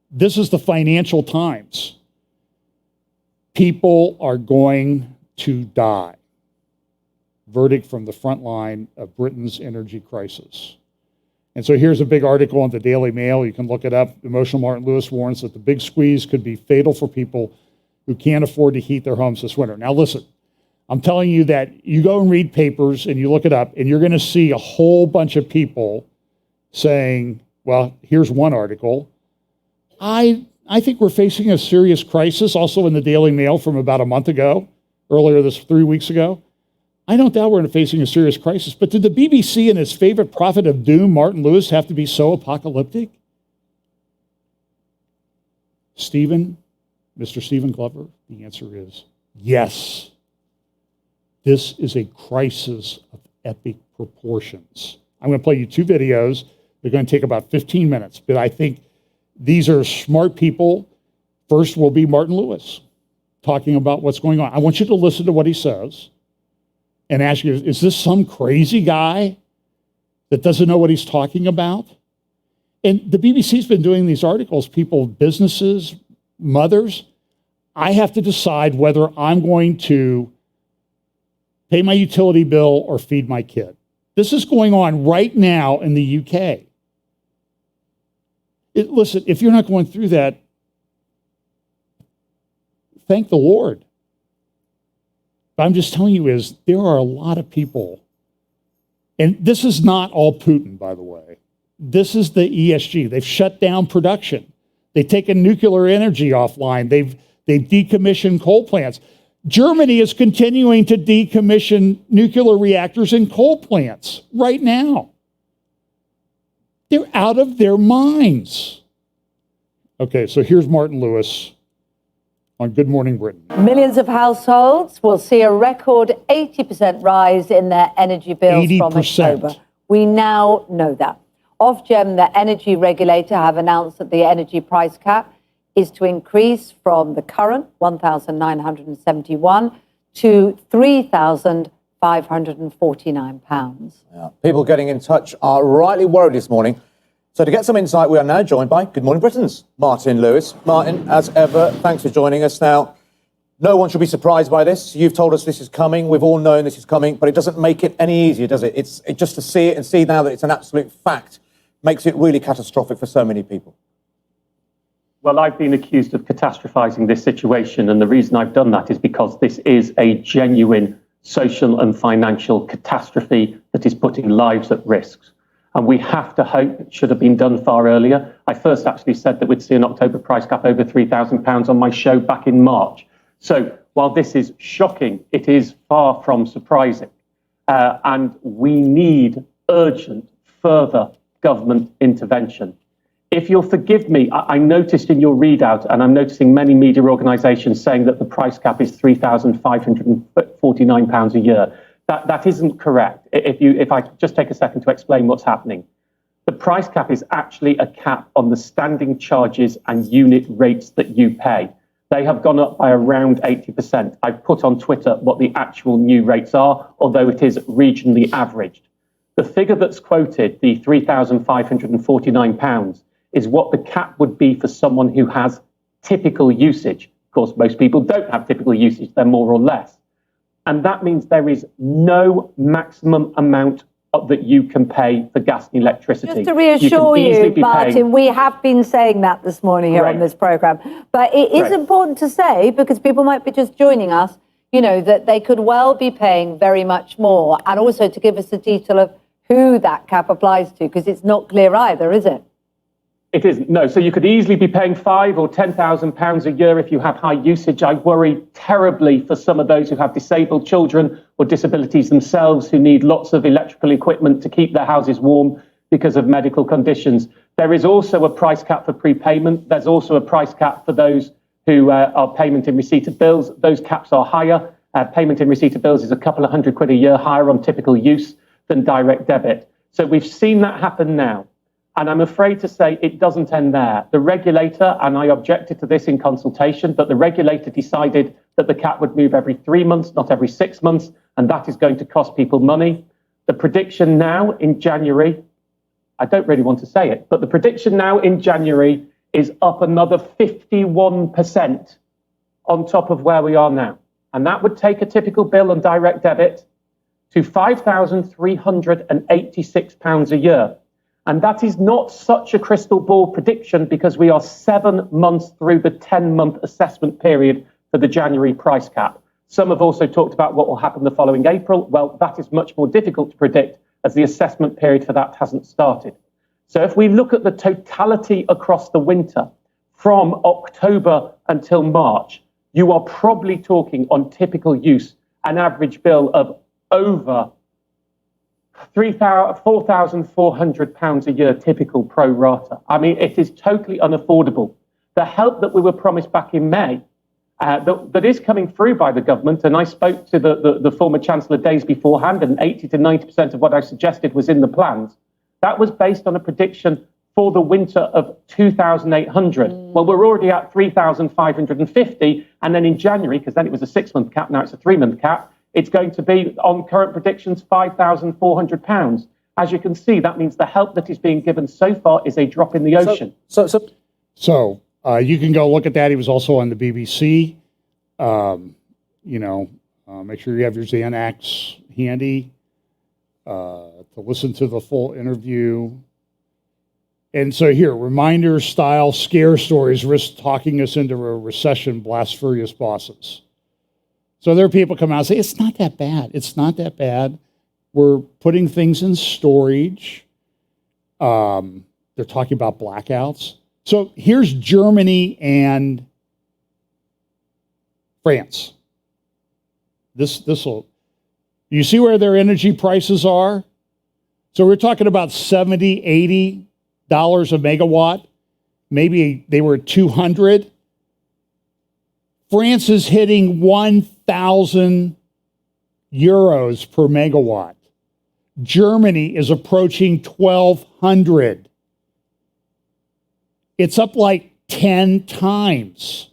[SPEAKER 1] this is the Financial Times. People are going to die. Verdict from the front line of Britain's energy crisis. And so here's a big article in the Daily Mail. You can look it up. Emotional Martin Lewis warns that the big squeeze could be fatal for people who can't afford to heat their homes this winter. Now listen, I'm telling you that you go and read papers and you look it up and you're going to see a whole bunch of people saying, well, here's one article. I think we're facing a serious crisis, also in the Daily Mail from about a month ago, earlier 3 weeks ago. I don't doubt we're facing a serious crisis, but did the BBC and its favorite prophet of doom, Martin Lewis, have to be so apocalyptic? Mr. Stephen Glover, the answer is yes. This is a crisis of epic proportions. I'm going to play you 2 videos. They're going to take about 15 minutes, but I think these are smart people. First will be Martin Lewis talking about what's going on. I want you to listen to what he says and ask you, is this some crazy guy that doesn't know what he's talking about? And the BBC's been doing these articles, people, businesses, mothers. I have to decide whether I'm going to pay my utility bill or feed my kid. This is going on right now in the UK. Listen, if you're not going through that, thank the Lord. But I'm just telling you there are a lot of people, and this is not all Putin, by the way. This is the ESG. They've shut down production. They've taken nuclear energy offline. They've decommissioned coal plants. Germany is continuing to decommission nuclear reactors and coal plants right now. They're out of their minds. Okay, so here's Martin Lewis on Good Morning Britain.
[SPEAKER 8] Millions of households will see a record 80% rise in their energy bills from
[SPEAKER 1] 80%.
[SPEAKER 8] October. We now know that. Ofgem, the energy regulator, have announced that the energy price cap is to increase from the current £1,971 to £3,549.
[SPEAKER 9] Yeah. People getting in touch are rightly worried this morning. So to get some insight, we are now joined by Good Morning Britain's Martin Lewis. Martin, as ever, thanks for joining us. Now, no one should be surprised by this. You've told us this is coming. We've all known this is coming, but it doesn't make it any easier, does it? It's just to see it and see now that it's an absolute fact makes it really catastrophic for so many people.
[SPEAKER 10] Well, I've been accused of catastrophizing this situation, and the reason I've done that is because this is a genuine social and financial catastrophe that is putting lives at risk. And we have to hope it should have been done far earlier. I first actually said that we'd see an October price cap over £3,000 on my show back in March. So while this is shocking, it is far from surprising. And we need urgent further government intervention. If you'll forgive me, I noticed in your readout, and I'm noticing many media organisations saying that the price cap is £3,549 a year. That isn't correct. If I just take a second to explain what's happening. The price cap is actually a cap on the standing charges and unit rates that you pay. They have gone up by around 80%. I've put on Twitter what the actual new rates are, although it is regionally averaged. The figure that's quoted, the £3,549, is what the cap would be for someone who has typical usage. Of course, most people don't have typical usage, they're more or less. And that means there is no maximum amount that you can pay for gas and electricity.
[SPEAKER 8] Just to reassure you, Martin, we have been saying that this morning here on this programme. But it is important to say, because people might be just joining us, you know, that they could well be paying very much more. And also to give us the detail of who that cap applies to, because it's not clear either, is it?
[SPEAKER 10] It isn't, no. So you could easily be paying £5,000 or £10,000 a year if you have high usage. I worry terribly for some of those who have disabled children or disabilities themselves who need lots of electrical equipment to keep their houses warm because of medical conditions. There is also a price cap for prepayment. There's also a price cap for those who are payment in receipt of bills. Those caps are higher. Payment in receipt of bills is a couple of £100 a year higher on typical use than direct debit. So we've seen that happen now. And I'm afraid to say it doesn't end there. The regulator, and I objected to this in consultation, but the regulator decided that the cap would move every 3 months, not every 6 months, and that is going to cost people money. The prediction now in January, I don't really want to say it, but the prediction now in January is up another 51% on top of where we are now. And that would take a typical bill on direct debit to £5,386 a year. And that is not such a crystal ball prediction because we are 7 months through the 10-month assessment period for the January price cap. Some have also talked about what will happen the following April. Well, that is much more difficult to predict as the assessment period for that hasn't started. So if we look at the totality across the winter, from October until March, you are probably talking on typical use an average bill of over £4,400 a year, typical pro rata. I mean, it is totally unaffordable. The help that we were promised back in May, that is coming through by the government, and I spoke to the former Chancellor days beforehand, and 80 to 90% of what I suggested was in the plans. That was based on a prediction for the winter of 2,800. Well, we're already at 3,550, and then in January, because then it was a 6-month cap, now it's a 3-month cap, it's going to be, on current predictions, £5,400. As you can see, that means the help that is being given so far is a drop in the ocean.
[SPEAKER 1] So you can go look at that. He was also on the BBC. Make sure you have your Xanax handy to listen to the full interview. And so here, reminder style scare stories risk talking us into a recession, blasphemous bosses. So there are people come out and say, it's not that bad. It's not that bad. We're putting things in storage. They're talking about blackouts. So here's Germany and France. This will, you see where their energy prices are? So we're talking about $70, $80 a megawatt. maybe they were at 200. France is hitting 1,000 euros per megawatt. Germany is approaching 1,200. It's up like 10 times.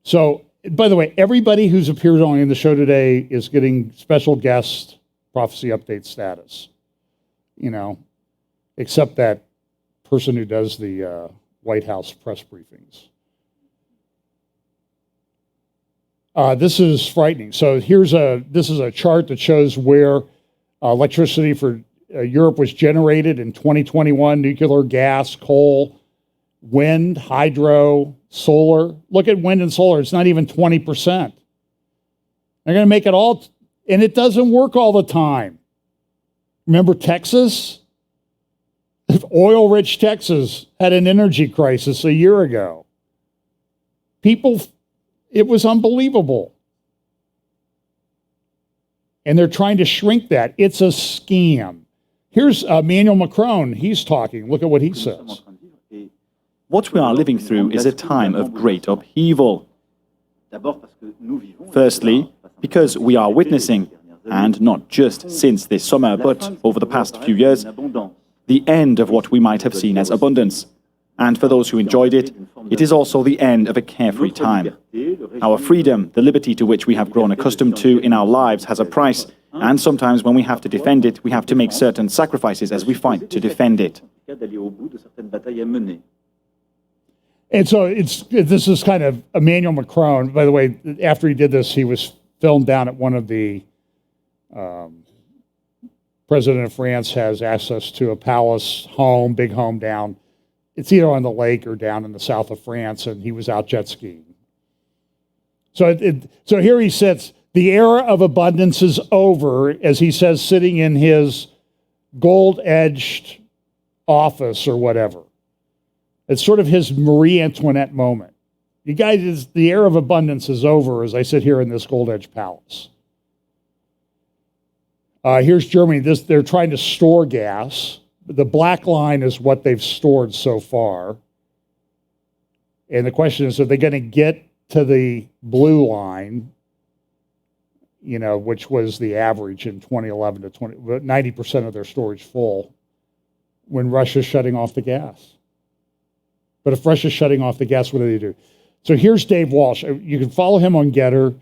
[SPEAKER 1] So, by the way, everybody who's appeared on the show today is getting special guest prophecy update status, except that person who does the White House press briefings. This is frightening. So this is a chart that shows where electricity for Europe was generated in 2021, nuclear, gas, coal, wind, hydro, solar. Look at wind and solar. It's not even 20%. They're going to make it all, and it doesn't work all the time. Remember Texas? Oil-rich Texas had an energy crisis a year ago. It was unbelievable. And they're trying to shrink that. It's a scam. Here's Emmanuel Macron. He's talking. Look at what he says.
[SPEAKER 11] What we are living through is a time of great upheaval. Firstly, because we are witnessing, and not just since this summer, but over the past few years, the end of what we might have seen as abundance. And for those who enjoyed it, it is also the end of a carefree time. Our freedom, the liberty to which we have grown accustomed to in our lives, has a price, and sometimes when we have to defend it, we have to make certain sacrifices as we fight to defend it.
[SPEAKER 1] And so this is kind of Emmanuel Macron. By the way, after he did this, he was filmed down at one of the President of France has access to a palace home, big home down. It's either on the lake or down in the south of France, and he was out jet skiing. So here he sits. The era of abundance is over, as he says, sitting in his gold-edged office or whatever. It's sort of his Marie Antoinette moment. You guys, the era of abundance is over as I sit here in this gold-edged palace. Here's Germany. They're trying to store gas. The black line is what they've stored so far. And the question is, are they going to get to the blue line, which was the average in 2011 to 90% of their storage full, when Russia's shutting off the gas? But if Russia's shutting off the gas, what do they do? So here's Dave Walsh. You can follow him on Getter.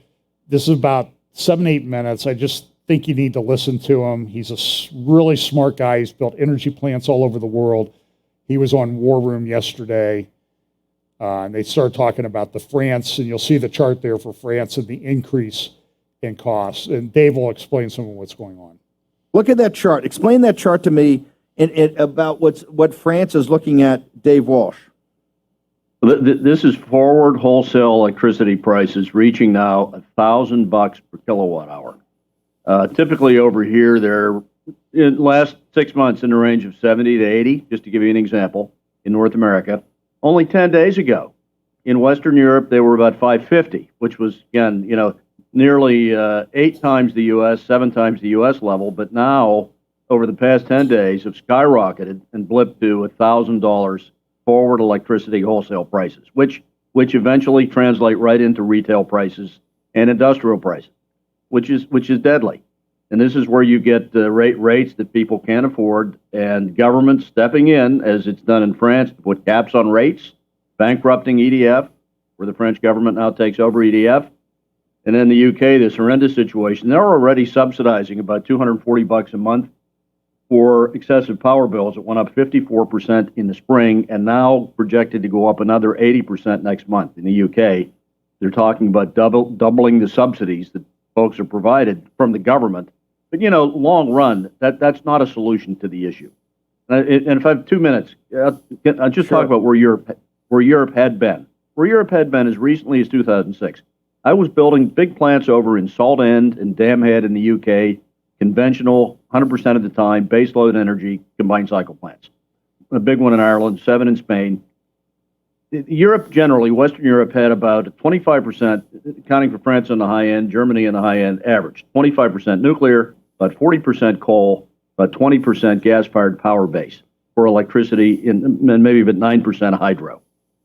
[SPEAKER 1] This is about 7-8 minutes. I just think you need to listen to him. He's a really smart guy. He's built energy plants all over the world. He was on War Room yesterday, and they started talking about the France, and you'll see the chart there for France and the increase in costs. And Dave will explain some of what's going on.
[SPEAKER 12] Look at that chart. Explain that chart to me about what France is looking at, Dave Walsh.
[SPEAKER 13] This is forward wholesale electricity prices reaching now $1,000 per kilowatt hour. Typically over here, they're in last 6 months in the range of 70 to 80, just to give you an example, in North America. Only 10 days ago, in Western Europe, they were about 550, which was, again, nearly 8 times the U.S., 7 times the U.S. level. But now, over the past 10 days, have skyrocketed and blipped to $1,000 forward electricity wholesale prices, which eventually translate right into retail prices and industrial prices, which is deadly. And this is where you get rates that people can't afford, and government stepping in, as it's done in France, to put caps on rates, bankrupting EDF, where the French government now takes over EDF. And in the UK, this horrendous situation, they're already subsidizing about $240 a month for excessive power bills. It went up 54% in the spring, and now projected to go up another 80% next month. In the UK, they're talking about doubling the subsidies that folks are provided from the government. But, long run, that's not a solution to the issue. And if I have 2 minutes, I'll just talk about where Europe had been. Where Europe had been as recently as 2006. I was building big plants over in Salt End and Dam Head in the UK, conventional, 100% of the time, baseload energy, combined cycle plants. A big one in Ireland, 7 in Spain. Europe generally, Western Europe had about 25%, accounting for France on the high end, Germany on the high end, average. 25% nuclear, about 40% coal, about 20% gas-fired power base. for electricity, and maybe but 9% hydro.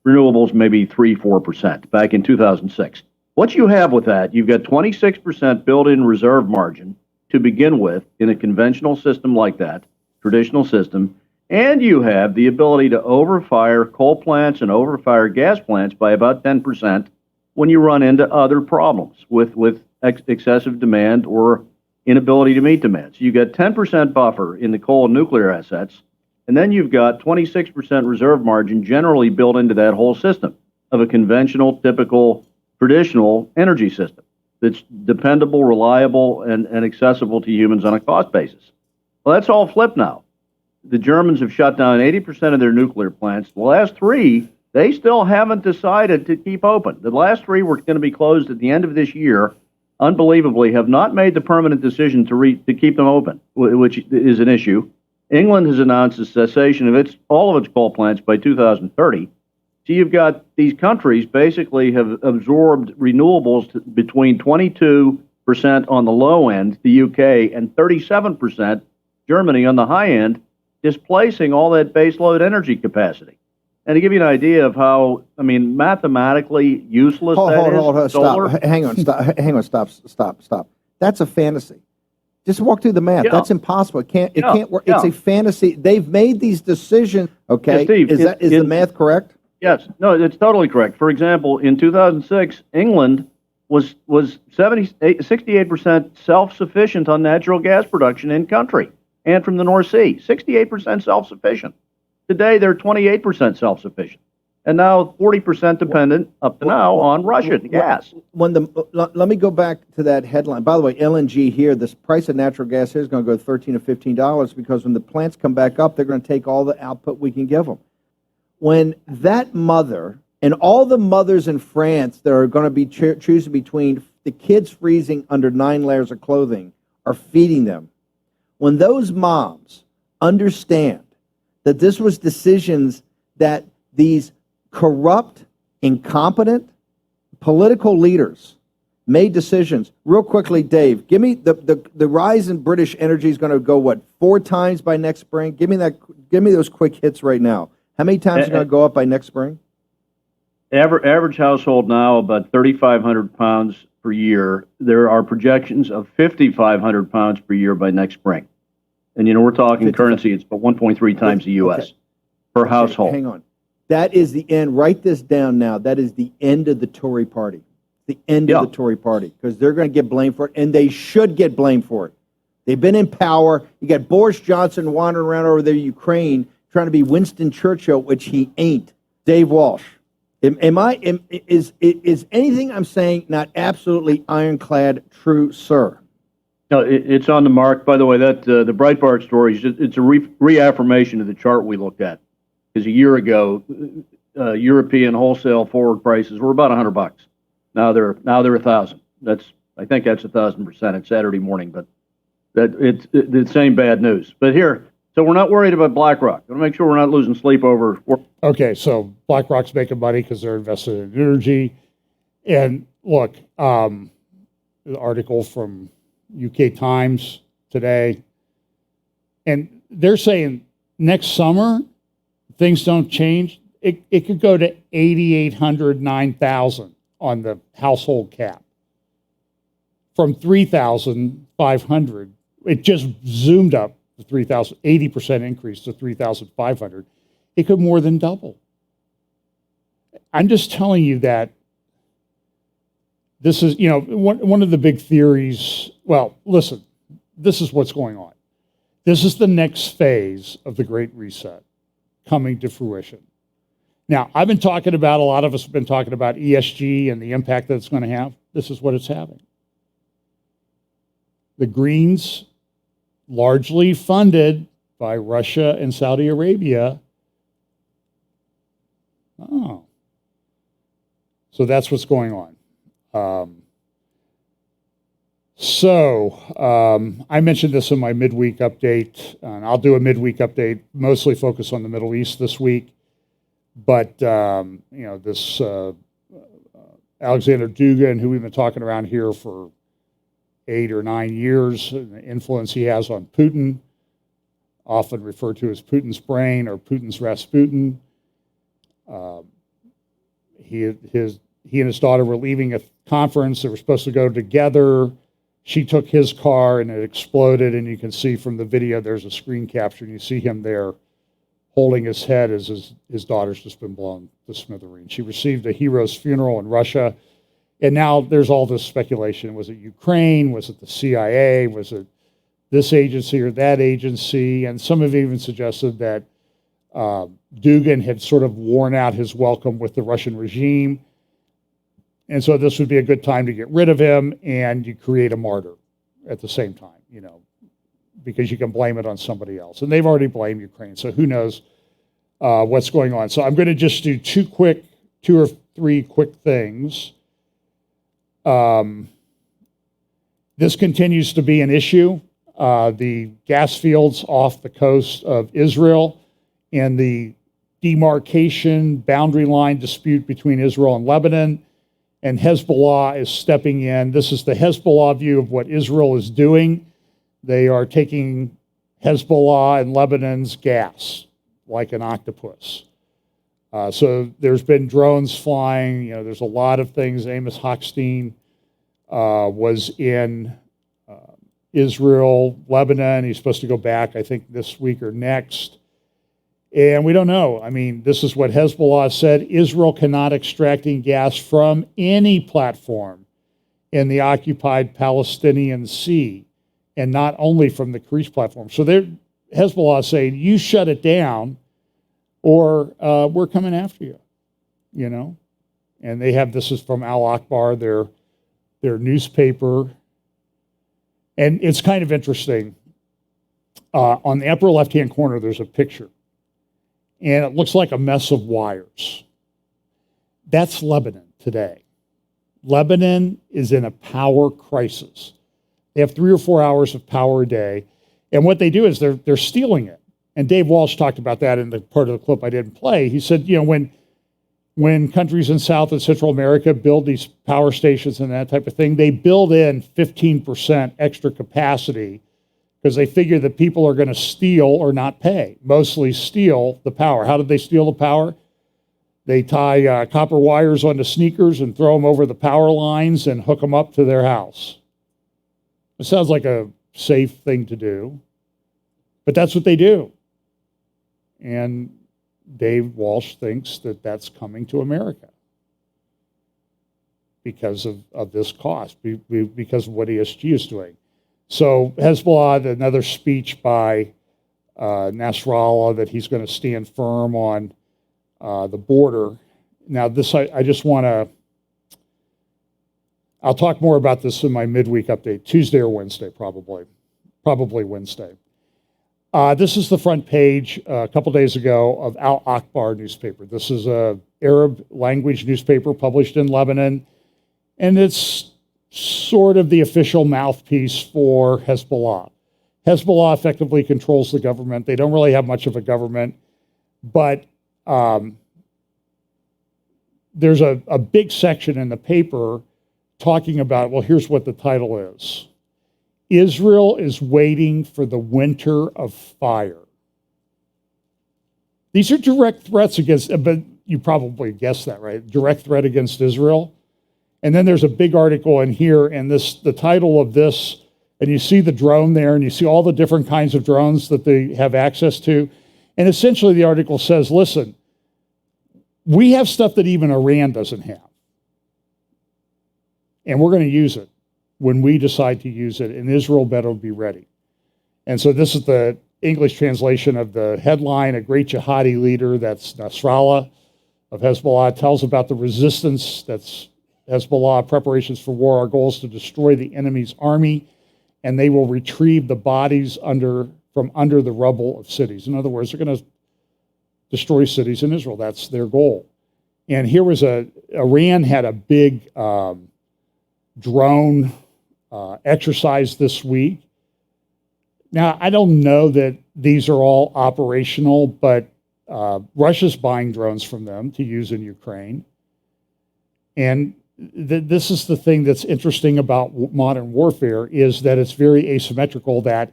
[SPEAKER 13] Renewables maybe 3-4% back in 2006. What you have with that, you've got 26% built-in reserve margin to begin with in a conventional system like that, traditional system, and you have the ability to overfire coal plants and overfire gas plants by about 10% when you run into other problems with excessive demand or inability to meet demand. So you've got 10% buffer in the coal and nuclear assets, and then you've got 26% reserve margin generally built into that whole system of a conventional, typical, traditional energy system that's dependable, reliable, and accessible to humans on a cost basis. Well, that's all flipped now. The Germans have shut down 80% of their nuclear plants. The last three, they still haven't decided to keep open. The last three were going to be closed at the end of this year. Unbelievably, have not made the permanent decision to keep them open, which is an issue. England has announced the cessation of all of its coal plants by 2030. So you've got these countries basically have absorbed renewables between 22% on the low end, the UK, and 37%, Germany, on the high end, displacing all that baseload energy capacity. And to give you an idea of how, mathematically useless that is, solar.
[SPEAKER 12] Stop. Hang on, stop. That's a fantasy. Just walk through the math.
[SPEAKER 13] Yeah.
[SPEAKER 12] That's impossible. It can't work.
[SPEAKER 13] Yeah.
[SPEAKER 12] It's a fantasy. They've made ththese decisions. Okay.
[SPEAKER 13] Yeah, Steve,
[SPEAKER 12] is the math correct?
[SPEAKER 13] Yes. No, it's totally correct. For example, in 2006, England was 68% self-sufficient on natural gas production in country and from the North Sea. 68% self-sufficient. Today, they're 28% self-sufficient. And now 40% dependent up to now on Russian gas.
[SPEAKER 12] Let me go back to that headline. By the way, LNG here, this price of natural gas here is going to go $13 or $15 because when the plants come back up, they're going to take all the output we can give them. When that mother and all the mothers in France that are going to be choosing between the kids freezing under 9 layers of clothing are feeding them, when those moms understand that this was decisions that these corrupt, incompetent political leaders made decisions. Real quickly, Dave, give me the rise in British energy is going to go, what, 4 times by next spring? Give me those quick hits right now. How many times is it going to go up by next spring?
[SPEAKER 13] Average household now about 3,500 pounds per year. There are projections of 5,500 pounds per year by next spring. And, we're talking currency, it's about 1.3 times the U.S. per household.
[SPEAKER 12] Hang on. That is the end. Write this down now. That is the end of the Tory party. The end of the Tory party, because they're going to get blamed for it, and they should get blamed for it. They've been in power. You got Boris Johnson wandering around over there, Ukraine, trying to be Winston Churchill, which he ain't. Dave Walsh. Is anything I'm saying not absolutely ironclad true, sir?
[SPEAKER 13] No, it's on the mark. By the way, that the Breitbart story, it's a reaffirmation of the chart we looked at. Because a year ago, European wholesale forward prices were about $100. Now they're 1,000. I think that's 1,000% at Saturday morning. But it's the same bad news. But here, so we're not worried about BlackRock. I want to make sure we're not losing sleep over.
[SPEAKER 1] Okay, so BlackRock's making money because they're invested in energy. And look, the article from UK Times today, and they're saying next summer, things don't change, it could go to 8,800, 9,000 on the household cap. From 3,500, it just zoomed up to 3,000, 80% increase to 3,500. It could more than double. I'm just telling you that this is, one of the big theories. Well, listen, this is what's going on. This is the next phase of the Great Reset coming to fruition. Now, a lot of us have been talking about ESG and the impact that it's going to have. This is what it's having. The Greens, largely funded by Russia and Saudi Arabia. Oh. So that's what's going on. I mentioned this in my midweek update, and I'll do a midweek update, mostly focus on the Middle East this week. But, this Alexander Dugin, who we've been talking around here for 8 or 9 years, and the influence he has on Putin, often referred to as Putin's brain or Putin's Rasputin. He and his daughter were leaving a conference. They were supposed to go together. She took his car and it exploded, and you can see from the video, there's a screen capture, and you see him there holding his head as his daughter's just been blown to smithereens. She received a hero's funeral in Russia, and now there's all this speculation. Was it Ukraine? Was it the CIA? Was it this agency or that agency? And some have even suggested that Dugin had sort of worn out his welcome with the Russian regime. And so this would be a good time to get rid of him, and you create a martyr at the same time, because you can blame it on somebody else. And they've already blamed Ukraine, so who knows what's going on. So I'm going to just do two or three quick things. This continues to be an issue. The gas fields off the coast of Israel and the demarcation boundary line dispute between Israel and Lebanon, and Hezbollah is stepping in. This is the Hezbollah view of what Israel is doing. They are taking Hezbollah and Lebanon's gas like an octopus. So there's been drones flying. There's a lot of things. Amos Hochstein was in Israel, Lebanon. He's supposed to go back, I think, this week or next. And we don't know. I mean, this is what Hezbollah said. Israel cannot extract gas from any platform in the occupied Palestinian Sea, and not only from the Karish platform. So Hezbollah is saying, you shut it down, or we're coming after you, And they have, this is from Al Akbar, their newspaper. And it's kind of interesting. On the upper left-hand corner, there's a picture. And it looks like a mess of wires. That's Lebanon today. Lebanon is in a power crisis. They have 3 or 4 hours of power a day. And what they do is they're stealing it. And Dave Walsh talked about that in the part of the clip I didn't play. He said, when countries in South and Central America build these power stations and that type of thing, they build in 15% extra capacity because they figure that people are going to steal or not pay, mostly steal the power. How did they steal the power? They tie copper wires onto sneakers and throw them over the power lines and hook them up to their house. It sounds like a safe thing to do, but that's what they do. And Dave Walsh thinks that that's coming to America because of this cost, because of what ESG is doing. So Hezbollah, another speech by Nasrallah that he's going to stand firm on the border. Now this, I just want to, I'll talk more about this in my midweek update, Tuesday or Wednesday probably Wednesday. This is the front page a couple days ago of Al Akbar newspaper. This is a Arab language newspaper published in Lebanon, and it's sort of the official mouthpiece for Hezbollah. Hezbollah effectively controls the government. They don't really have much of a government, but there's a big section in the paper talking about, well, here's what the title is. Israel is waiting for the winter of fire. These are direct threats against, but you probably guessed that, right? Direct threat against Israel. And then there's a big article in here, and the title of this, and you see the drone there, and you see all the different kinds of drones that they have access to. And essentially the article says, listen, we have stuff that even Iran doesn't have. And we're going to use it when we decide to use it, and Israel better be ready. And so this is the English translation of the headline. A great jihadi leader, that's Nasrallah of Hezbollah, tells about the resistance that's Hezbollah, preparations for war. Our goal is to destroy the enemy's army, and they will retrieve the bodies from under the rubble of cities. In other words, they're going to destroy cities in Israel. That's their goal. And here was Iran had a big drone exercise this week. Now, I don't know that these are all operational, but Russia's buying drones from them to use in Ukraine. And this is the thing that's interesting about modern warfare, is that it's very asymmetrical, that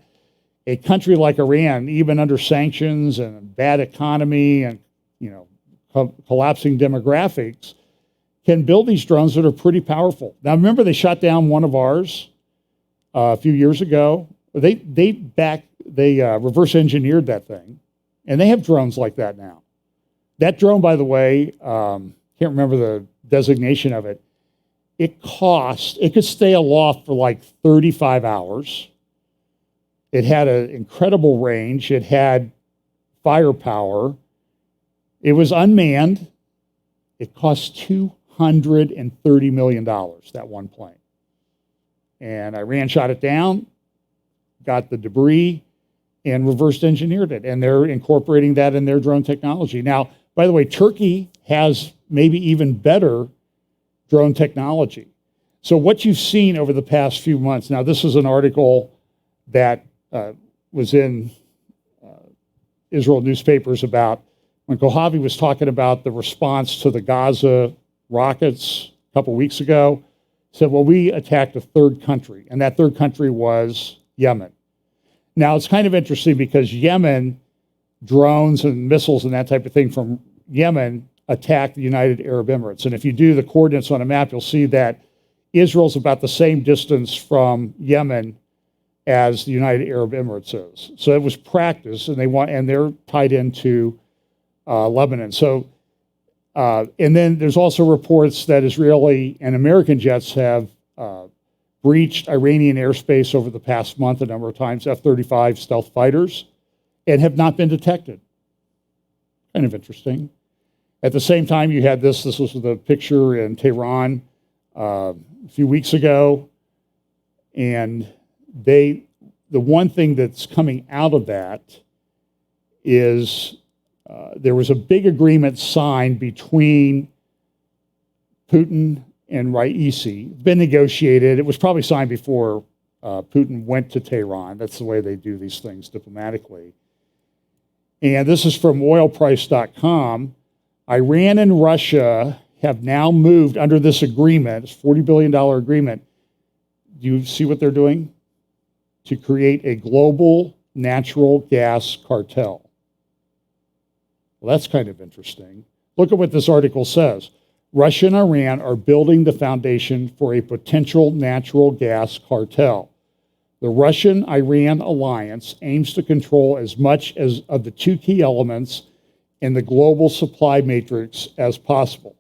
[SPEAKER 1] a country like Iran, even under sanctions and a bad economy and collapsing demographics, can build these drones that are pretty powerful. Now, remember they shot down one of ours a few years ago. They reverse engineered that thing, and they have drones like that now. That drone, by the way, can't remember the designation of it. It could stay aloft for like 35 hours. It had an incredible range. It had firepower. It was unmanned. It cost $230 million, that one plane. And Iran shot it down, got the debris, and reverse engineered it. And they're incorporating that in their drone technology. Now, by the way, Turkey has maybe even better drone technology. So what you've seen over the past few months, now this is an article that was in Israel newspapers about when Kohavi was talking about the response to the Gaza rockets a couple weeks ago, said, well, we attacked a third country, and that third country was Yemen. Now, it's kind of interesting because Yemen, drones and missiles and that type of thing from Yemen attacked the United Arab Emirates. And if you do the coordinates on a map, you'll see that Israel's about the same distance from Yemen as the United Arab Emirates is. So it was practice, and they're tied into Lebanon. So, and then there's also reports that Israeli and American jets have breached Iranian airspace over the past month a number of times, F-35 stealth fighters, and have not been detected. Kind of interesting. At the same time, you had this was the picture in Tehran a few weeks ago, and the one thing that's coming out of that is there was a big agreement signed between Putin and Raisi. It's been negotiated. It was probably signed before Putin went to Tehran. That's the way they do these things diplomatically. And this is from oilprice.com. Iran and Russia have now moved under this agreement, this $40 billion agreement. Do you see what they're doing? To create a global natural gas cartel. Well, that's kind of interesting. Look at what this article says. Russia and Iran are building the foundation for a potential natural gas cartel. The Russian-Iran alliance aims to control as much as of the two key elements in the global supply matrix as possible.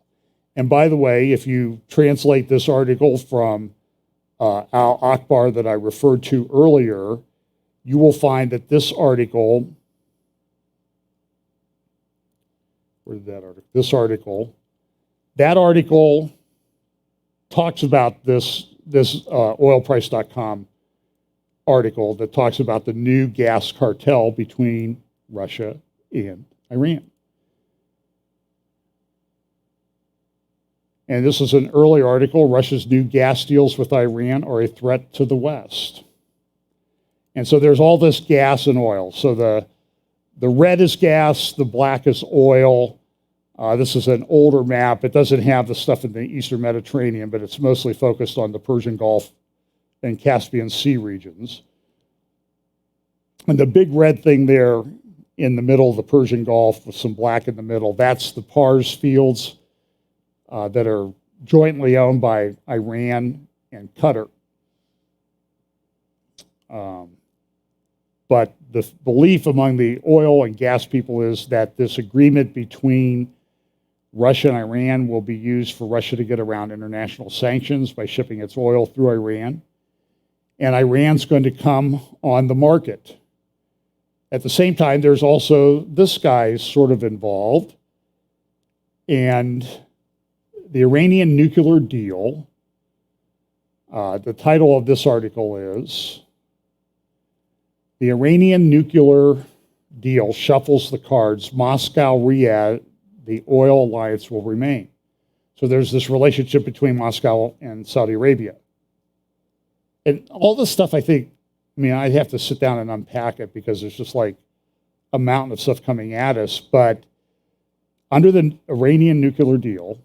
[SPEAKER 1] And by the way, if you translate this article from Al Akbar that I referred to earlier, you will find that this article, where did that article? This article, that article talks about this oilprice.com article that talks about the new gas cartel between Russia and Iran. And this is an early article. Russia's new gas deals with Iran are a threat to the West. And so there's all this gas and oil. So the red is gas, the black is oil. This is an older map. It doesn't have the stuff in the Eastern Mediterranean, but it's mostly focused on the Persian Gulf and Caspian Sea regions. And the big red thing there in the middle of the Persian Gulf with some black in the middle, that's the Pars fields that are jointly owned by Iran and Qatar. But the belief among the oil and gas people is that this agreement between Russia and Iran will be used for Russia to get around international sanctions by shipping its oil through Iran. And Iran's going to come on the market. At the same time, there's also this guy sort of involved. And the Iranian nuclear deal, the title of this article is, The Iranian Nuclear Deal Shuffles the Cards, Moscow, Riyadh, the oil alliance will remain. So there's this relationship between Moscow and Saudi Arabia. And all this stuff, I mean, I'd have to sit down and unpack it because there's just like a mountain of stuff coming at us. But under the Iranian nuclear deal,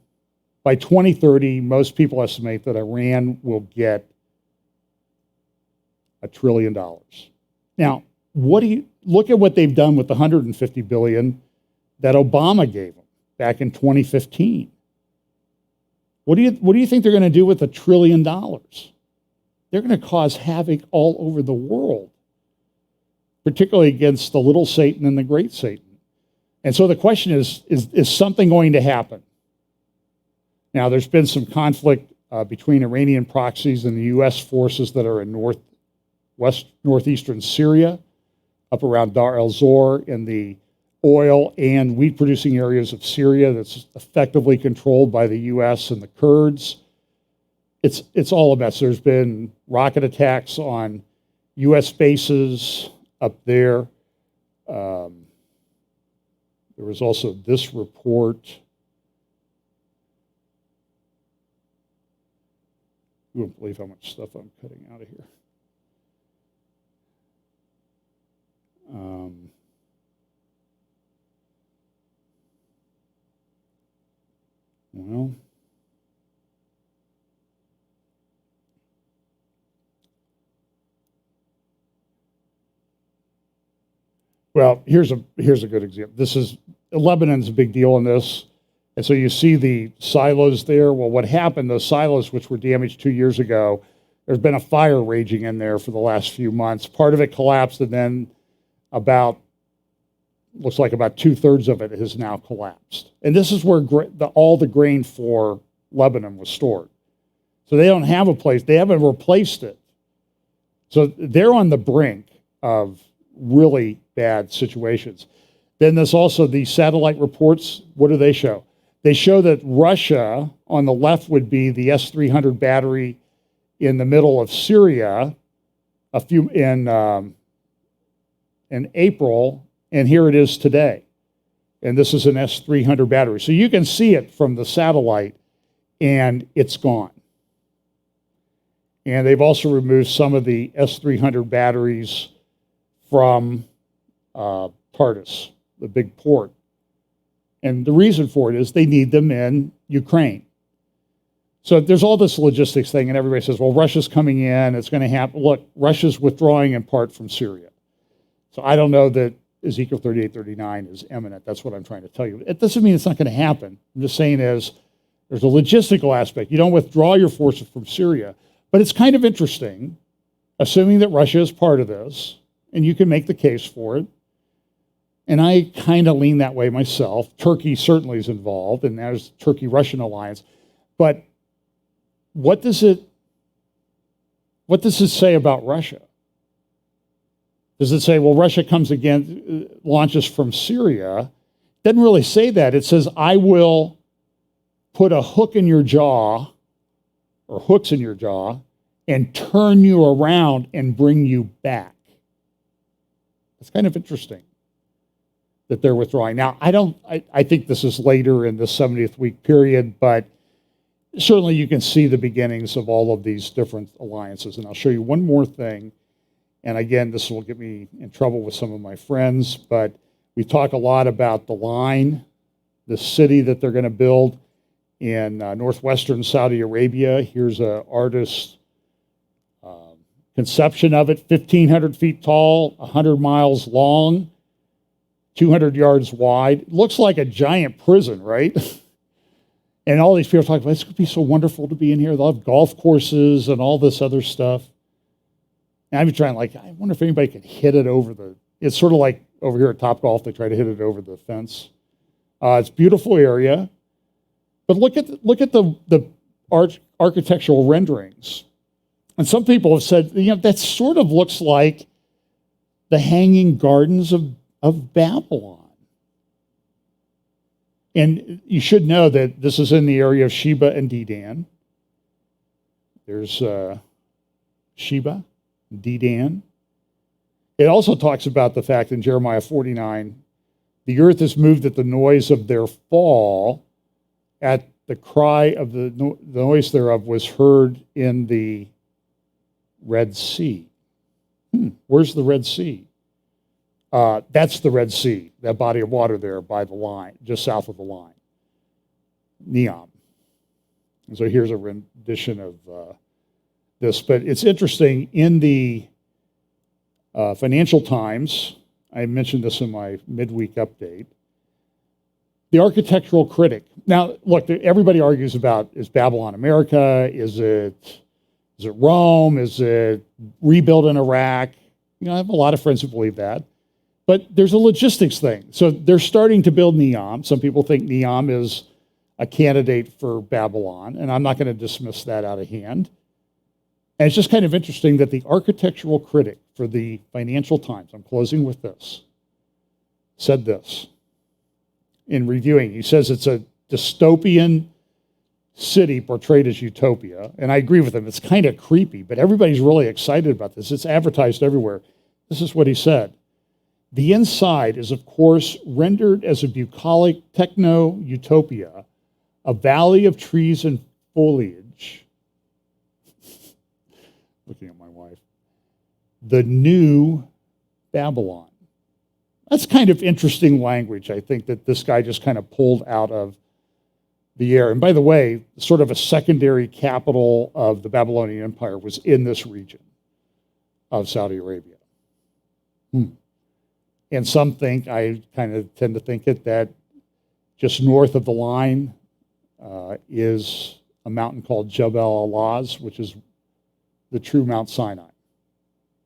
[SPEAKER 1] by 2030, most people estimate that Iran will get $1 trillion. Now, look at what they've done with the $150 billion that Obama gave them back in 2015. What do you think they're going to do with $1 trillion? They're going to cause havoc all over the world, particularly against the little Satan and the great Satan. And so the question is something going to happen? Now, there's been some conflict between Iranian proxies and the U.S. forces that are in northeastern Syria, up around Dar el-Zor, in the oil and wheat producing areas of Syria that's effectively controlled by the U.S. and the Kurds. It's all a mess. There's been rocket attacks on U.S. bases up there. There was also this report. You won't believe how much stuff I'm cutting out of here. Well, here's a good example. Lebanon's a big deal in this. And so you see the silos there. Well, what happened, those silos, which were damaged 2 years ago, there's been a fire raging in there for the last few months. Part of it collapsed, and then looks like about 2/3 of it has now collapsed. And this is where all the grain for Lebanon was stored. So they don't have a place. They haven't replaced it. So they're on the brink of really bad situations. Then there's also the satellite reports. What do they show? They show that Russia, on the left, would be the S-300 battery in the middle of Syria, in April, and here it is today. And this is an S-300 battery. So you can see it from the satellite, and it's gone. And they've also removed some of the S-300 batteries from Tartus, the big port. And the reason for it is they need them in Ukraine. So there's all this logistics thing, and everybody says, well, Russia's coming in, it's going to happen. Look, Russia's withdrawing in part from Syria. So I don't know that Ezekiel 38:39 is imminent. That's what I'm trying to tell you. It doesn't mean it's not going to happen. I'm just saying there's a logistical aspect. You don't withdraw your forces from Syria. But it's kind of interesting, assuming that Russia is part of this, and you can make the case for it. And I kind of lean that way myself. Turkey certainly is involved, and there's the Turkey-Russian alliance. But what does it say about Russia? Does it say, well, Russia comes again, launches from Syria? It doesn't really say that. It says, I will put a hook in your jaw, or hooks in your jaw, and turn you around and bring you back. It's kind of interesting that they're withdrawing. Now, I think this is later in the 70th week period, but certainly you can see the beginnings of all of these different alliances. And I'll show you one more thing. And again, this will get me in trouble with some of my friends, but we talk a lot about the line, the city that they're going to build in northwestern Saudi Arabia. Here's an artist's conception of it, 1,500 feet tall, 100 miles long, 200 yards wide. It looks like a giant prison, right? And all these people talk about, it's going to be so wonderful to be in here. They'll have golf courses and all this other stuff. And I'm trying, I wonder if anybody can hit it over it's sort of like over here at Topgolf, they try to hit it over the fence. It's a beautiful area. But look at the architectural renderings. And some people have said, that sort of looks like the Hanging Gardens of Babylon. And you should know that this is in the area of Sheba and Dedan. There's Sheba, Dedan. It also talks about the fact in Jeremiah 49, the earth is moved at the noise of their fall, at the cry of the noise thereof was heard in the Red Sea. Where's the Red Sea? That's the Red Sea, that body of water there by the line, just south of the line. Neom. And so here's a rendition of this. But it's interesting, in the Financial Times, I mentioned this in my midweek update. The architectural critic. Now, look, everybody argues about, is Babylon America? Is it Rome? Is it rebuilt in Iraq? I have a lot of friends who believe that. But there's a logistics thing. So they're starting to build Neom. Some people think Neom is a candidate for Babylon, and I'm not going to dismiss that out of hand. And it's just kind of interesting that the architectural critic for the Financial Times, I'm closing with this, said this in reviewing. He says it's a dystopian city portrayed as utopia. And I agree with him. It's kind of creepy, but everybody's really excited about this. It's advertised everywhere. This is what he said. The inside is, of course, rendered as a bucolic techno-utopia, a valley of trees and foliage. Looking at my wife. The new Babylon. That's kind of interesting language, I think, that this guy just kind of pulled out of the air. And by the way, sort of a secondary capital of the Babylonian Empire was in this region of Saudi Arabia. And some think, I kind of tend to think it, that just north of the line is a mountain called Jabal al-Laz, which is the true Mount Sinai.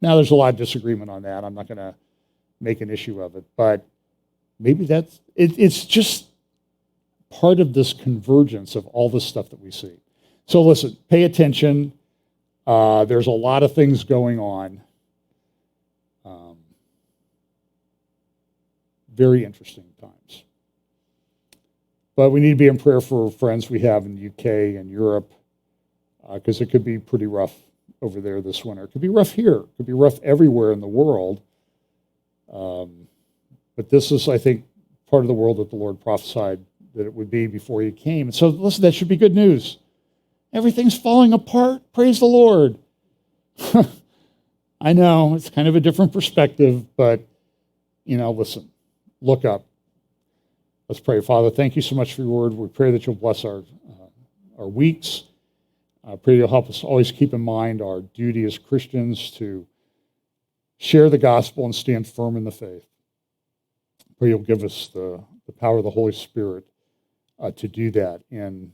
[SPEAKER 1] Now, there's a lot of disagreement on that. I'm not going to make an issue of it, but maybe that's, it's just part of this convergence of all the stuff that we see. So listen, pay attention. There's a lot of things going on. Very interesting times. But we need to be in prayer for friends we have in the UK and Europe, because it could be pretty rough over there this winter. It could be rough here. It could be rough everywhere in the world. But this is, I think, part of the world that the Lord prophesied that it would be before he came. And so, listen, that should be good news. Everything's falling apart. Praise the Lord. I know, it's kind of a different perspective, but, listen, look up. Let's pray. Father, thank you so much for your word. We pray that you'll bless our weeks. I pray you'll help us always keep in mind our duty as Christians to share the gospel and stand firm in the faith. I pray you'll give us the power of the Holy Spirit to do that in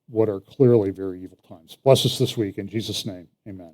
[SPEAKER 1] what are clearly very evil times. Bless us this week. In Jesus' name, amen.